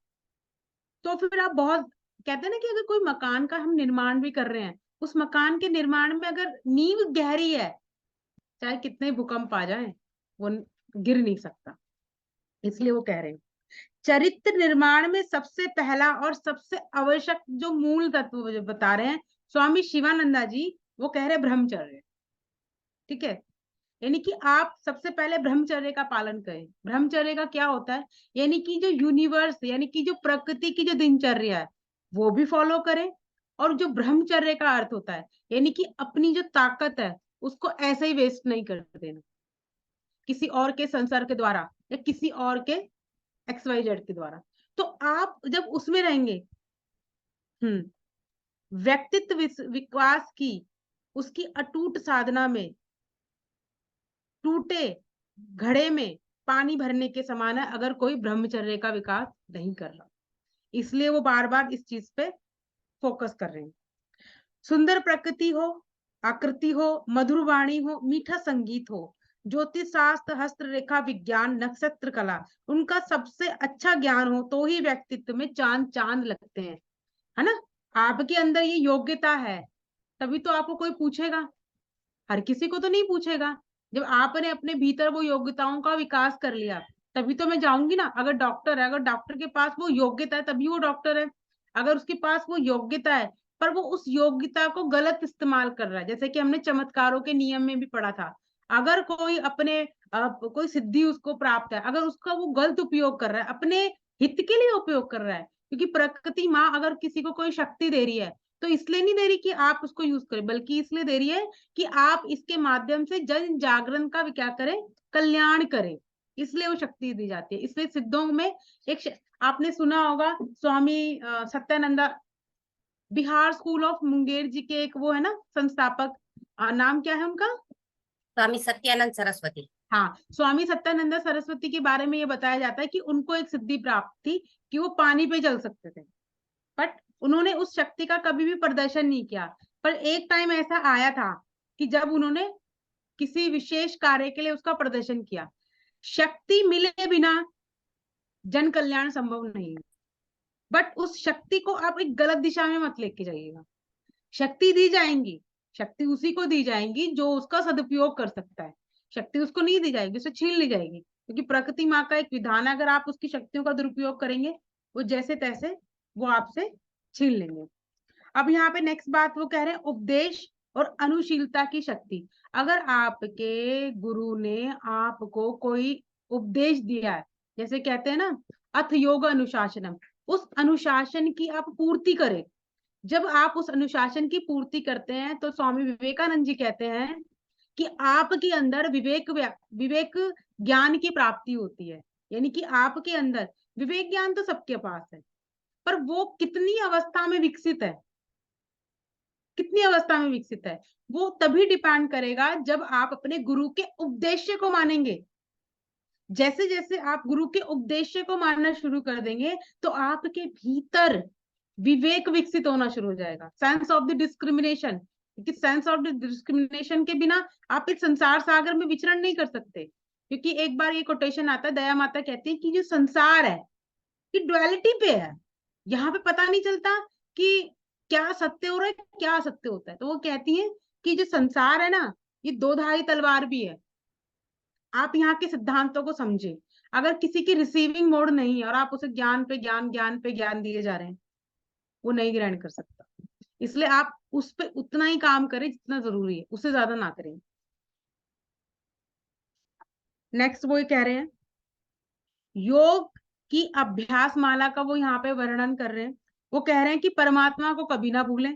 तो फिर आप बहुत, कहते हैं ना कि अगर कोई मकान का हम निर्माण भी कर रहे हैं, उस मकान के निर्माण में अगर नींव गहरी है, चाहे कितने भूकंप आ जाए, वो गिर नहीं सकता। इसलिए वो कह रहे हैं चरित्र निर्माण में सबसे पहला और सबसे आवश्यक जो मूल तत्व जो बता रहे हैं स्वामी शिवानंदा जी, वो कह रहे हैं ब्रह्मचर्य। ठीक है, यानी कि आप सबसे पहले ब्रह्मचर्य का पालन करें। ब्रह्मचर्य का क्या होता है? यानी कि जो यूनिवर्स, यानी कि जो प्रकृति की जो दिनचर्या है, वो भी फॉलो करें। और जो ब्रह्मचर्य का अर्थ होता है, यानी कि अपनी जो ताकत है उसको ऐसे ही वेस्ट नहीं कर देना, किसी और के संसार के द्वारा या किसी और के XYZ के द्वारा। तो आप जब उसमें रहेंगे, व्यक्तित्व विकास की उसकी अटूट साधना में टूटे घड़े में पानी भरने के समान है, अगर कोई ब्रह्मचर्य का विकास नहीं कर रहा। इसलिए वो बार बार इस चीज पे फोकस कर रहे हैं। सुंदर प्रकृति हो, आकृति हो, मधुर वाणी हो, मीठा संगीत हो, ज्योतिष शास्त्र, हस्तरेखा विज्ञान, नक्षत्र कला, उनका सबसे अच्छा ज्ञान हो, तो ही व्यक्तित्व में चांद चांद लगते हैं, है ना। आपके अंदर ये योग्यता है, तभी तो आपको कोई पूछेगा, हर किसी को तो नहीं पूछेगा। जब आपने अपने भीतर वो योग्यताओं का विकास कर लिया, तभी तो मैं जाऊंगी ना। अगर डॉक्टर है, अगर डॉक्टर के पास वो योग्यता है, तभी वो डॉक्टर है। अगर उसके पास वो योग्यता है, पर वो उस योग्यता को गलत इस्तेमाल कर रहा है, जैसे कि हमने चमत्कारों के नियम में भी पढ़ा था, अगर कोई अपने कोई सिद्धि उसको प्राप्त है, अगर उसका वो गलत उपयोग कर रहा है, अपने हित के लिए उपयोग कर रहा है, क्योंकि प्रकृति माँ अगर किसी को कोई शक्ति दे रही है, तो इसलिए नहीं दे रही कि आप उसको यूज करें, बल्कि इसलिए दे रही है कि आप इसके माध्यम से जन जागरण का क्या करें, कल्याण करें। इसलिए वो शक्ति दी जाती है। इसलिए सिद्धों में आपने सुना होगा स्वामी सत्यानंदा, बिहार स्कूल ऑफ मुंगेर जी के एक वो है ना संस्थापक, नाम क्या है उनका?
स्वामी सत्यानंद सरस्वती।
हाँ, स्वामी सत्यानंदा सरस्वती के बारे में ये बताया जाता है कि उनको एक सिद्धि प्राप्त थी कि वो पानी पे चल सकते थे, बट उन्होंने उस शक्ति का कभी भी प्रदर्शन नहीं किया। पर एक टाइम ऐसा आया था कि जब उन्होंने किसी विशेष कार्य के लिए उसका प्रदर्शन किया। शक्ति मिले बिना जन कल्याण संभव नहीं है, बट उस शक्ति को आप एक गलत दिशा में मत लेके जाइएगा। शक्ति दी जाएंगी, शक्ति उसी को दी जाएंगी जो उसका सदुपयोग कर सकता है। शक्ति उसको नहीं दी जाएगी, उसे छीन ली जाएगी, क्योंकि प्रकृति माँ का एक विधान है, अगर आप उसकी शक्तियों का दुरुपयोग करेंगे, वो जैसे तैसे वो आपसे छीन लेंगे। अब यहाँ पे नेक्स्ट बात वो कह रहे हैं उपदेश और अनुशीलता की शक्ति। अगर आपके गुरु ने आपको कोई उपदेश दिया है, जैसे कहते हैं ना अथ योग अनुशासनम, उस अनुशासन की आप पूर्ति करें। जब आप उस अनुशासन की पूर्ति करते हैं, तो स्वामी विवेकानंद जी कहते हैं कि आपके अंदर विवेक ज्ञान की प्राप्ति होती है। यानी कि आपके अंदर विवेक ज्ञान तो सबके पास है, पर वो कितनी अवस्था में विकसित है, कितनी अवस्था में विकसित है, वो तभी डिपेंड करेगा जब आप अपने गुरु के उद्देश्य को मानेंगे। जैसे जैसे आप गुरु के उद्देश्य को मानना शुरू कर देंगे, तो आपके भीतर विवेक विकसित होना शुरू हो जाएगा, सेंस ऑफ द डिस्क्रिमिनेशन। क्योंकि सेंस ऑफ द डिस्क्रिमिनेशन के बिना आप इस संसार सागर में विचरण नहीं कर सकते। क्योंकि एक बार ये कोटेशन आता है, दया माता कहती है कि जो संसार है ये डुअलिटी पे है, यहाँ पे पता नहीं चलता कि क्या सत्य हो रहा है, क्या असत्य होता है। तो वो कहती है कि जो संसार है ना, ये दो धारी तलवार भी है। आप यहाँ के सिद्धांतों को समझे। अगर किसी की रिसीविंग मोड नहीं है और आप उसे ज्ञान पे ज्ञान, ज्ञान पे ज्ञान दिए जा रहे हैं, वो नहीं ग्रहण कर सकता। इसलिए आप उस पे उतना ही काम करें जितना जरूरी है, उससे ज्यादा ना करें। नेक्स्ट वो ये कह रहे हैं योग की अभ्यास माला का वो यहाँ पे वर्णन कर रहे हैं। वो कह रहे हैं कि परमात्मा को कभी ना भूलें।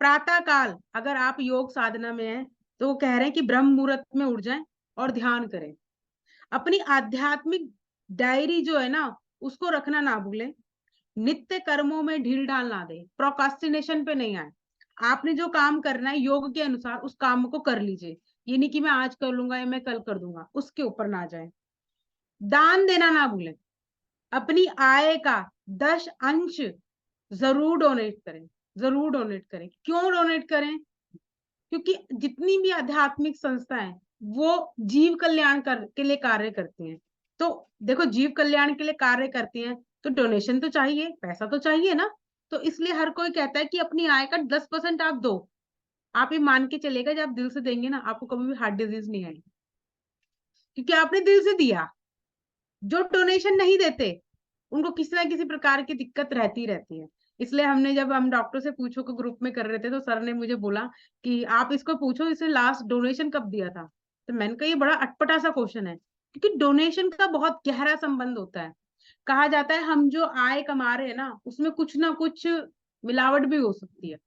प्रातः काल अगर आप योग साधना में हैं, तो वो कह रहे हैं कि ब्रह्म मुहूर्त में उठ जाएं और ध्यान करें। अपनी आध्यात्मिक डायरी जो है ना, उसको रखना ना भूलें। नित्य कर्मों में ढील ढाल ना दे, प्रोकास्टिनेशन पे नहीं आए। आपने जो काम करना है योग के अनुसार उस काम को कर लीजिए। ये नहीं कि मैं आज कर लूंगा या मैं कल कर दूंगा, उसके ऊपर ना जाए। दान देना ना भूलें। अपनी आय का 10 अंश जरूर डोनेट करें, जरूर डोनेट करें। क्यों डोनेट करें? क्योंकि जितनी भी आध्यात्मिक संस्थाएं वो जीव कल्याण के लिए कार्य करती हैं। तो देखो, जीव कल्याण के लिए कार्य करती हैं तो डोनेशन तो चाहिए, पैसा तो चाहिए ना। तो इसलिए हर कोई कहता है कि अपनी आय का 10% आप दो। आप ये मान के चलेगा जब आप दिल से देंगे ना, आपको कभी भी हार्ट डिजीज नहीं आएगी, क्योंकि आपने दिल से दिया। जो डोनेशन नहीं देते उनको किसी ना किसी प्रकार की दिक्कत रहती रहती है। इसलिए हमने, जब हम डॉक्टर से पूछो को ग्रुप में कर रहे थे, तो सर ने मुझे बोला कि आप इसको पूछो इसने लास्ट डोनेशन कब दिया था। तो मैंने कहा ये बड़ा अटपटा सा क्वेश्चन है, क्योंकि डोनेशन का बहुत गहरा संबंध होता है। कहा जाता है हम जो आय कमा रहे हैं ना, उसमें कुछ ना कुछ मिलावट भी हो सकती है।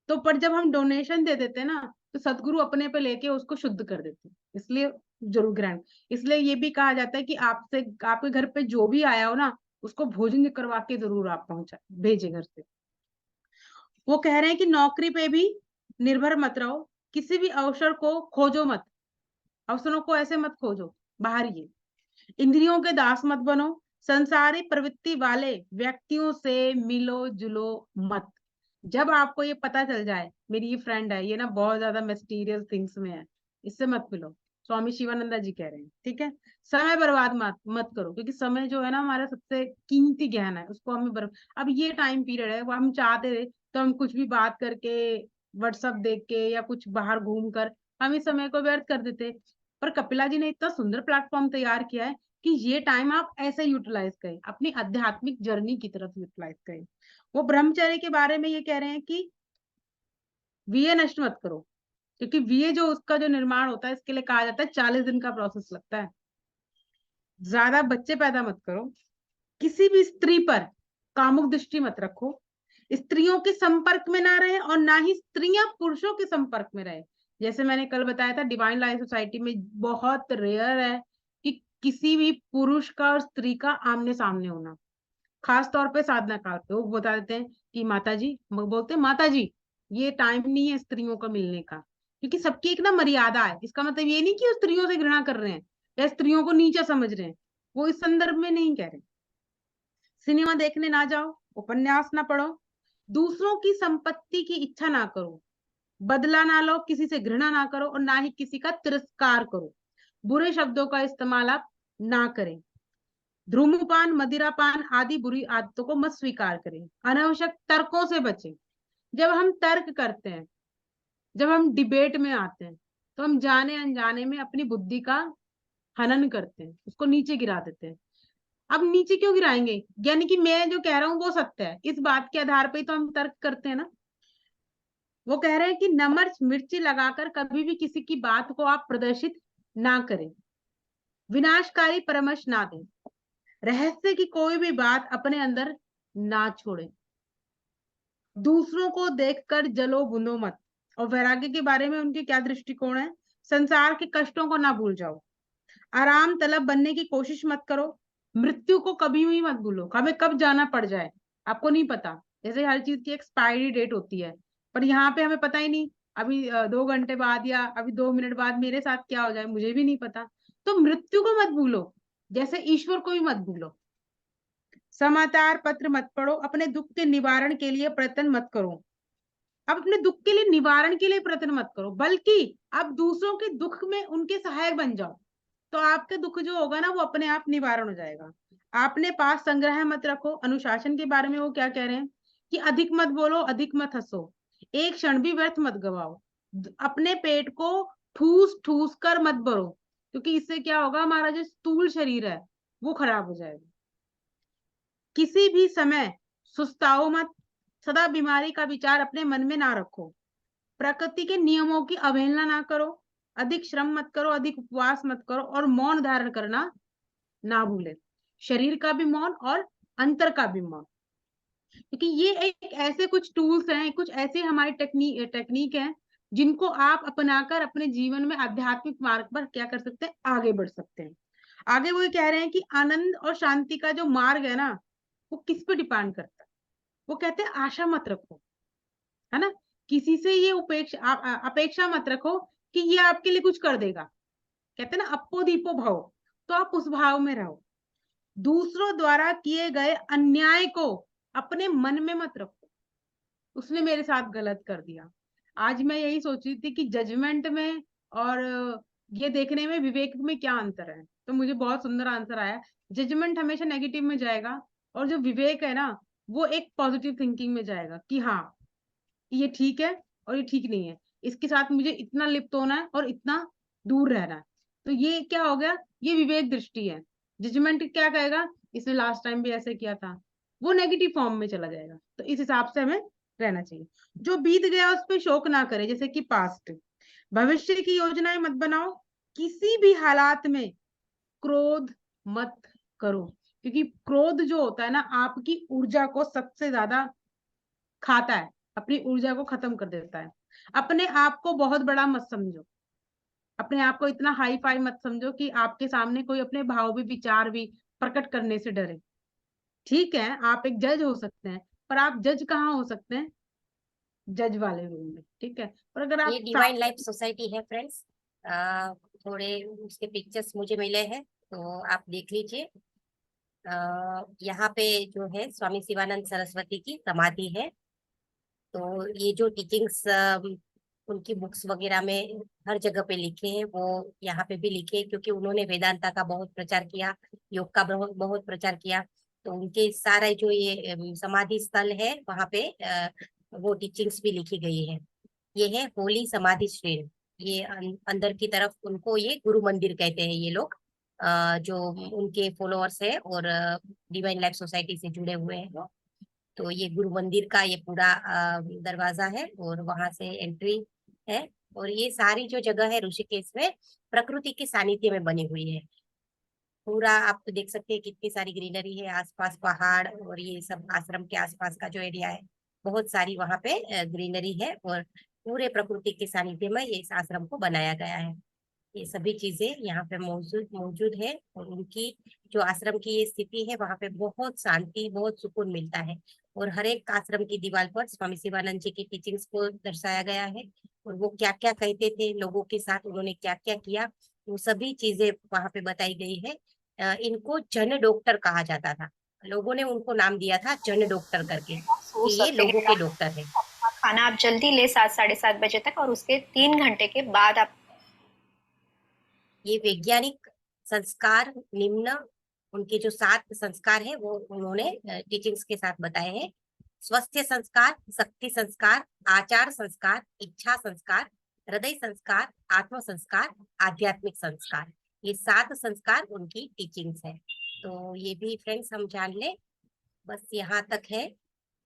तो पर जब हम डोनेशन दे देते हैं ना, तो सदगुरु अपने पे लेके उसको शुद्ध कर देते हैं। इसलिए जरूर ग्रहण। इसलिए ये भी कहा जाता है कि आपसे, आपके घर पे जो भी आया हो ना, उसको भोजन करवा के जरूर आप पहुंचा भेजे घर से। वो कह रहे हैं कि नौकरी पे भी निर्भर मत रहो, किसी भी अवसर को खोजो मत। अवसरों को ऐसे मत खोजो, बाहर ही। इंद्रियों के दास मत बनो, संसारी प्रवृत्ति वाले व्यक्तियों से मिलो जुलो मत। जब आपको ये पता चल जाए मेरी ये फ्रेंड है, ये ना बहुत ज्यादा मिस्टीरियस थिंग्स में है, इससे मत मिलो। स्वामी शिवानंदा जी कह रहे हैं, ठीक है। समय बर्बाद मत मत करो, क्योंकि समय जो है ना हमारा सबसे कीमती गहना है, उसको हमें अब ये टाइम पीरियड है, वो हम चाहते थे तो हम कुछ भी बात करके, व्हाट्सअप देख के या कुछ बाहर घूम कर हम इस समय को व्यर्थ कर देते। पर कपिला जी ने इतना सुंदर प्लेटफॉर्म तैयार किया है कि ये टाइम आप ऐसे यूटिलाइज करें, अपनी आध्यात्मिक जर्नी की तरफ यूटिलाइज करें। वो ब्रह्मचर्य के बारे में ये कह रहे हैं कि वीए नष्ट मत करो, क्योंकि वीए जो उसका जो निर्माण होता है, इसके लिए कहा जाता है 40 दिन का प्रोसेस लगता है। ज्यादा बच्चे पैदा मत करो, किसी भी स्त्री पर कामुक दृष्टि मत रखो, स्त्रियों के संपर्क में ना रहे और ना ही स्त्रियां पुरुषों के संपर्क में रहे। जैसे मैंने कल बताया था, डिवाइन लाइफ सोसाइटी में बहुत रेयर है कि किसी भी पुरुष का और स्त्री का आमने सामने होना। खास तौर पे साधना काल पे वो बता देते हैं कि माता जी, बोलते हैं माता जी ये टाइम नहीं है स्त्रियों का मिलने का, क्योंकि सबकी एक ना मर्यादा है। इसका मतलब ये नहीं कि वो स्त्रियों से घृणा कर रहे हैं या स्त्रियों को नीचा समझ रहे हैं, वो इस संदर्भ में नहीं कह रहे। सिनेमा देखने ना जाओ, उपन्यास ना पढ़ो, दूसरों की संपत्ति की इच्छा ना करो, बदला ना लो, किसी से घृणा ना करो और ना ही किसी का तिरस्कार करो। बुरे शब्दों का इस्तेमाल आप ना करें। धूम्रपान, मदिरापान आदि बुरी आदतों को मत स्वीकार करें। अनावश्यक तर्कों से बचें। जब हम तर्क करते हैं, जब हम डिबेट में आते हैं, तो हम जाने अनजाने में अपनी बुद्धि का हनन करते हैं, उसको नीचे गिरा देते हैं। अब नीचे क्यों गिराएंगे? यानी कि मैं जो कह रहा हूँ वो सत्य है, इस बात के आधार पर ही तो हम तर्क करते हैं ना। वो कह रहे हैं कि नमक मिर्ची लगाकर कभी भी किसी की बात को आप प्रदर्शित ना करें, विनाशकारी परामर्श ना दें, रहस्य की कोई भी बात अपने अंदर ना छोड़े, दूसरों को देखकर जलो बुनो मत। और वैराग्य के बारे में उनके क्या दृष्टिकोण है? संसार के कष्टों को ना भूल जाओ, आराम तलब बनने की कोशिश मत करो, मृत्यु को कभी भी मत भूलो। हमें कब जाना पड़ जाए आपको नहीं पता। जैसे हर चीज की एक्सपायरी डेट होती है, पर यहाँ पे हमें पता ही नहीं अभी 2 घंटे बाद या अभी 2 मिनट बाद मेरे साथ क्या हो जाए मुझे भी नहीं पता। तो मृत्यु को मत भूलो, जैसे ईश्वर को भी मत भूलो। समाचार पत्र मत पढ़ो, अपने दुख के निवारण के लिए प्रयत्न मत करो। अब अपने दुख के लिए निवारण के लिए प्रयत्न मत करो, बल्कि आप दूसरों के दुख में उनके सहायक बन जाओ। तो आपके दुख जो होगा ना वो अपने आप निवारण हो जाएगा। आपने पास संग्रह मत रखो। अनुशासन के बारे में वो क्या कह रहे हैं कि अधिक मत बोलो, अधिक मत हंसो, एक क्षण भी व्यर्थ मत गवाओ, अपने पेट को ठूस ठूस कर मत भरो, क्योंकि इससे क्या होगा, हमारा जो स्थूल शरीर है वो खराब हो जाएगा। किसी भी समय सुस्ताओ मत, सदा बीमारी का विचार अपने मन में ना रखो, प्रकृति के नियमों की अवहेलना ना करो, अधिक श्रम मत करो, अधिक उपवास मत करो और मौन धारण करना ना भूले, शरीर का भी मौन और अंतर का भी मौन। क्योंकि ये एक ऐसे कुछ टूल्स हैं, कुछ ऐसे हमारी टेक्निक है जिनको आप अपनाकर अपने जीवन में आध्यात्मिक मार्ग पर क्या कर सकते हैं, आगे बढ़ सकते हैं। आगे वो ये कह रहे हैं कि आनंद और शांति का जो मार्ग है ना, वो किस पे डिपेंड करता है। वो कहते हैं आशा मत रखो, है ना, किसी से ये अपेक्षा मत रखो कि ये आपके लिए कुछ कर देगा। कहते हैं ना अप्पो दीपो भव, तो आप उस भाव में रहो। दूसरों द्वारा किए गए अन्याय को अपने मन में मत रखो, उसने मेरे साथ गलत कर दिया। आज मैं यही सोच रही थी कि जजमेंट में और ये देखने में, विवेक में क्या अंतर है, तो मुझे बहुत सुंदर आंसर आया। जजमेंट हमेशा नेगेटिव में जाएगा, और जो विवेक है ना, वो एक पॉजिटिव थिंकिंग में जाएगा कि हाँ ये ठीक है और ये ठीक नहीं है, इसके साथ मुझे इतना लिप्त होना है और इतना दूर रहना है। तो ये क्या हो गया, ये विवेक दृष्टि है। जजमेंट क्या कहेगा, इसने लास्ट टाइम भी ऐसे किया था, वो नेगेटिव फॉर्म में चला जाएगा। तो इस हिसाब से हमें रहना चाहिए। जो बीत गया उस पर शोक ना करे, जैसे कि पास्ट। भविष्य की योजनाएं मत बनाओ, किसी भी हालात में क्रोध मत करो, क्योंकि क्रोध जो होता है ना, आपकी ऊर्जा को सबसे ज्यादा खाता है, अपनी ऊर्जा को खत्म कर देता है। अपने आप को बहुत बड़ा मत समझो, अपने आप को इतना हाई फाई मत समझो कि आपके सामने कोई अपने भाव भी, विचार भी प्रकट करने से डरे। ठीक है, आप एक जज हो सकते हैं, पर आप जज कहाँ हो सकते हैं, जज वाले रूम में। ठीक है, और अगर
ये
आप
डिवाइन लाइफ सोसाइटी है फ्रेंड्स। थोड़े उसके पिक्चर्स मुझे मिले हैं, तो आप देख लीजिए। यहाँ पे जो है स्वामी शिवानंद सरस्वती की समाधि है। तो ये जो टीचिंग्स उनकी बुक्स वगैरह में हर जगह पे लिखे हैं, वो यहाँ पे भी लिखे हैं, क्योंकि उन्होंने वेदांता का बहुत प्रचार किया, योग का बहुत बहुत प्रचार किया। तो उनके सारे जो ये समाधि स्थल है वहाँ पे वो टीचिंग्स भी लिखी गई है। ये है होली समाधि श्रेण। ये अंदर की तरफ उनको ये गुरु मंदिर कहते हैं ये लोग, जो उनके फॉलोअर्स है और डिवाइन लाइफ सोसाइटी से जुड़े हुए हैं। तो ये गुरु मंदिर का ये पूरा दरवाजा है और वहां से एंट्री है। और ये सारी जो जगह है ऋषिकेश में प्रकृति के सानिध्य में बनी हुई है। पूरा आप तो देख सकते हैं कितनी सारी ग्रीनरी है, आसपास पहाड़, और ये सब आश्रम के आसपास का जो एरिया है बहुत सारी वहां पे ग्रीनरी है, और पूरे प्रकृति के सानिध्य में ये इस आश्रम को बनाया गया है। ये सभी चीजें यहाँ पे मौजूद मौजूद है, और उनकी जो आश्रम की ये स्थिति है वहाँ पे बहुत शांति, बहुत सुकून मिलता है। और हर एक आश्रम की दीवार पर स्वामी शिवानंद जी की टीचिंग्स को दर्शाया गया है, और वो क्या क्या कहते थे, लोगों के साथ उन्होंने क्या क्या किया, वो सभी चीजें वहाँ पे बताई गई है। इनको जन डॉक्टर कहा जाता था, लोगों ने उनको नाम दिया था जन डॉक्टर करके,
सो
कि ये
सकते
लोगों
हैं
के
आप।
डॉक्टर है।
अपना खाना आप जल्दी ले 7 साढ़े 7 बजे तक, और उसके 3 घंटे के बाद आप
ये वैज्ञानिक संस्कार निम्न, उनके जो 7 संस्कार है वो उन्होंने टीचिंग्स के साथ बताए हैं। स्वस्थ संस्कार, शक्ति संस्कार, आचार संस्कार, इच्छा संस्कार, हृदय संस्कार, आत्म संस्कार, आध्यात्मिक संस्कार, ये 7 संस्कार उनकी टीचिंग्स है। तो ये भी फ्रेंड्स हम जान ले, बस यहाँ तक है।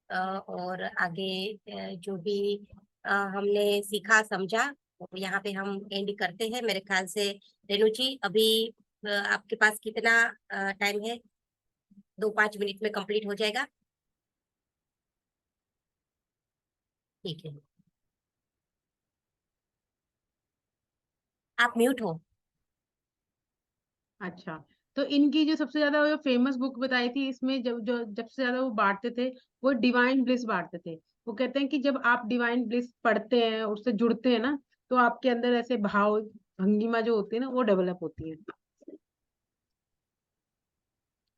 और आगे जो भी हमने सीखा समझा, वो यहाँ पे हम एंड करते हैं मेरे ख्याल से। रेणु जी, अभी आपके पास कितना टाइम है? 2-5 मिनट में कंप्लीट हो जाएगा? ठीक है, आप म्यूट हो।
अच्छा, तो इनकी जो सबसे ज्यादा जो फेमस बुक बताई थी, इसमें जब से ज्यादा वो बांटते थे, वो डिवाइन ब्लिस बांटते थे। वो कहते हैं कि जब आप डिवाइन ब्लिस पढ़ते हैं, उससे जुड़ते हैं ना, तो आपके अंदर ऐसे भाव भंगिमा जो होती है ना, वो डेवलप होती है।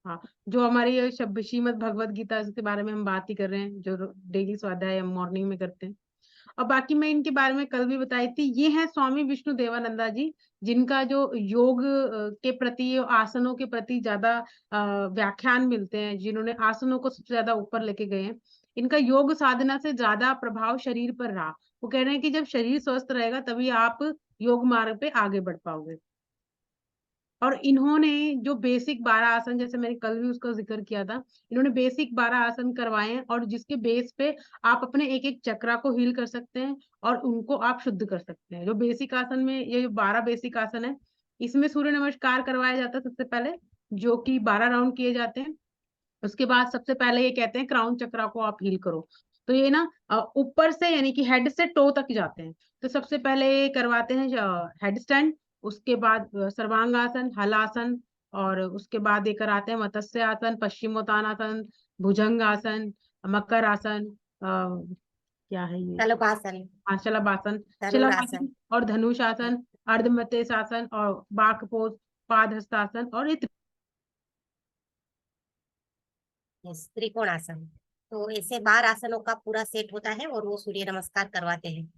हाँ, जो हमारी ये श्रीमद् भगवत गीता, इसके बारे में हम बात ही कर रहे हैं, जो डेली स्वाध्याय हम मॉर्निंग में करते हैं। और बाकी मैं इनके बारे में कल भी बताई थी। ये है स्वामी विष्णु देवानंदा जी, जिनका जो योग के प्रति, आसनों के प्रति ज्यादा व्याख्यान मिलते हैं, जिन्होंने आसनों को सबसे ज्यादा ऊपर लेके गए हैं। इनका योग साधना से ज्यादा प्रभाव शरीर पर रहा। वो कह रहे हैं कि जब शरीर स्वस्थ रहेगा तभी आप योग मार्ग पे आगे बढ़ पाओगे। और इन्होंने जो बेसिक 12 आसन, जैसे मैंने कल भी उसका जिक्र किया था, इन्होंने बेसिक 12 आसन करवाए हैं, और जिसके बेस पे आप अपने एक एक चक्रा को हील कर सकते हैं और उनको आप शुद्ध कर सकते हैं। जो बेसिक आसन में, ये जो 12 बेसिक आसन है, इसमें सूर्य नमस्कार करवाया जाता है सबसे पहले, जो कि 12 राउंड किए जाते हैं। उसके बाद सबसे पहले ये कहते हैं क्राउन चक्रा को आप हील करो। तो ये ना ऊपर से, यानी कि हेड से टो तक जाते हैं। तो सबसे पहले ये करवाते हैं हेड स्टैंड, उसके बाद सर्वांगासन, हलासन, और उसके बाद लेकर आते हैं मत्स्य आसन, पश्चिमोत्तानासन, भुजंग आसन, मकर आसन, क्या है ये,
तलुकासन,
हाँ शलभासन,
धनुरासन।
शलभासन और धनुषासन, अर्धमध्यशासन और बाक पोज, पादहस्तासन और ये
यस, त्रिकोणासन। तो ऐसे 12 आसनों का पूरा सेट होता है और वो सूर्य नमस्कार करवाते हैं।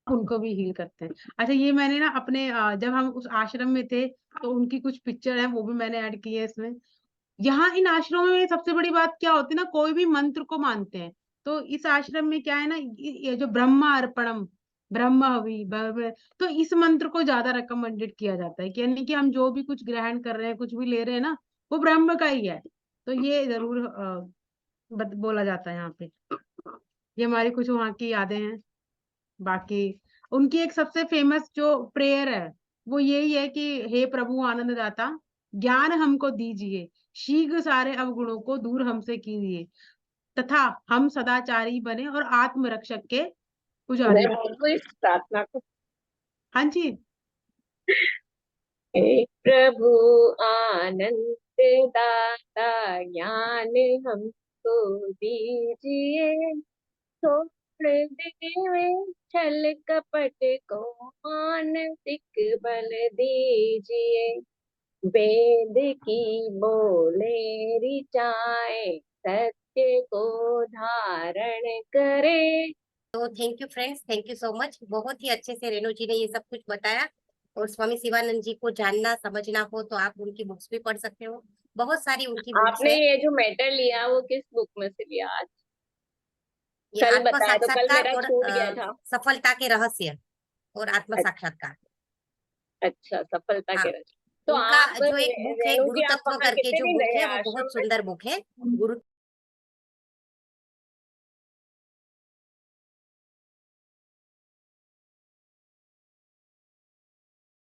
उनको भी हील करते हैं। अच्छा, ये मैंने ना अपने जब हम उस आश्रम में थे तो उनकी कुछ पिक्चर है, वो भी मैंने ऐड की है इसमें। यहाँ इन आश्रमों में सबसे बड़ी बात क्या होती है ना, कोई भी मंत्र को मानते हैं। तो इस आश्रम में क्या है ना, ये जो ब्रह्मा अर्पणम, ब्रह्म हवि, तो इस मंत्र को ज्यादा रिकमेंडेड किया जाता है कि यानी कि हम जो भी कुछ ग्रहण कर रहे हैं, कुछ भी ले रहे हैं ना, वो ब्रह्म का ही है। तो ये जरूर बोला जाता है यहाँ पे। ये हमारी कुछ वहाँ की यादें हैं। बाकी उनकी एक सबसे फेमस जो प्रेयर है वो यही है कि हे प्रभु आनंददाता, ज्ञान हमको दीजिए, शीघ्र सारे अवगुणों को दूर हमसे कीजिए, तथा हम सदाचारी बने और आत्मरक्षक के पुजारी
मैं
बने।
बोलूं इस प्रार्थना को।
हाँ जी।
हे प्रभु आनंद दाता, ज्ञान हमको दीजिए, छोड़ देवे छल कपट को, मानसिक बल दीजिए, वेद की बोले ऋचाए, सत्य को धारण करे।
तो thank you friends, thank you so much. बहुत ही अच्छे से रेणु जी ने ये सब कुछ बताया। और स्वामी शिवानंद जी को जानना समझना हो तो आप उनकी बुक्स भी पढ़ सकते हो, बहुत सारी उनकी बुक्स
आपने
है।
ये जो मेडल लिया वो किस बुक में से लिया आज?
ये
कल
आत्म
बताया तो कल
साक्षात्कार
मेरा
और
छूट गया था।
सफलता के रहस्य और आत्म साक्षात्कार।
अच्छा, सफलता
हाँ,
के रच। तो
उनका
आप
जो एक बुक है
रेणु
गुरु
जी, आप
तत्व
वहाँ
करके
कितने
जो
दिन
बुक
रहे
है वो
आश्रम
बहुत
में?
सुंदर बुक है। गुरु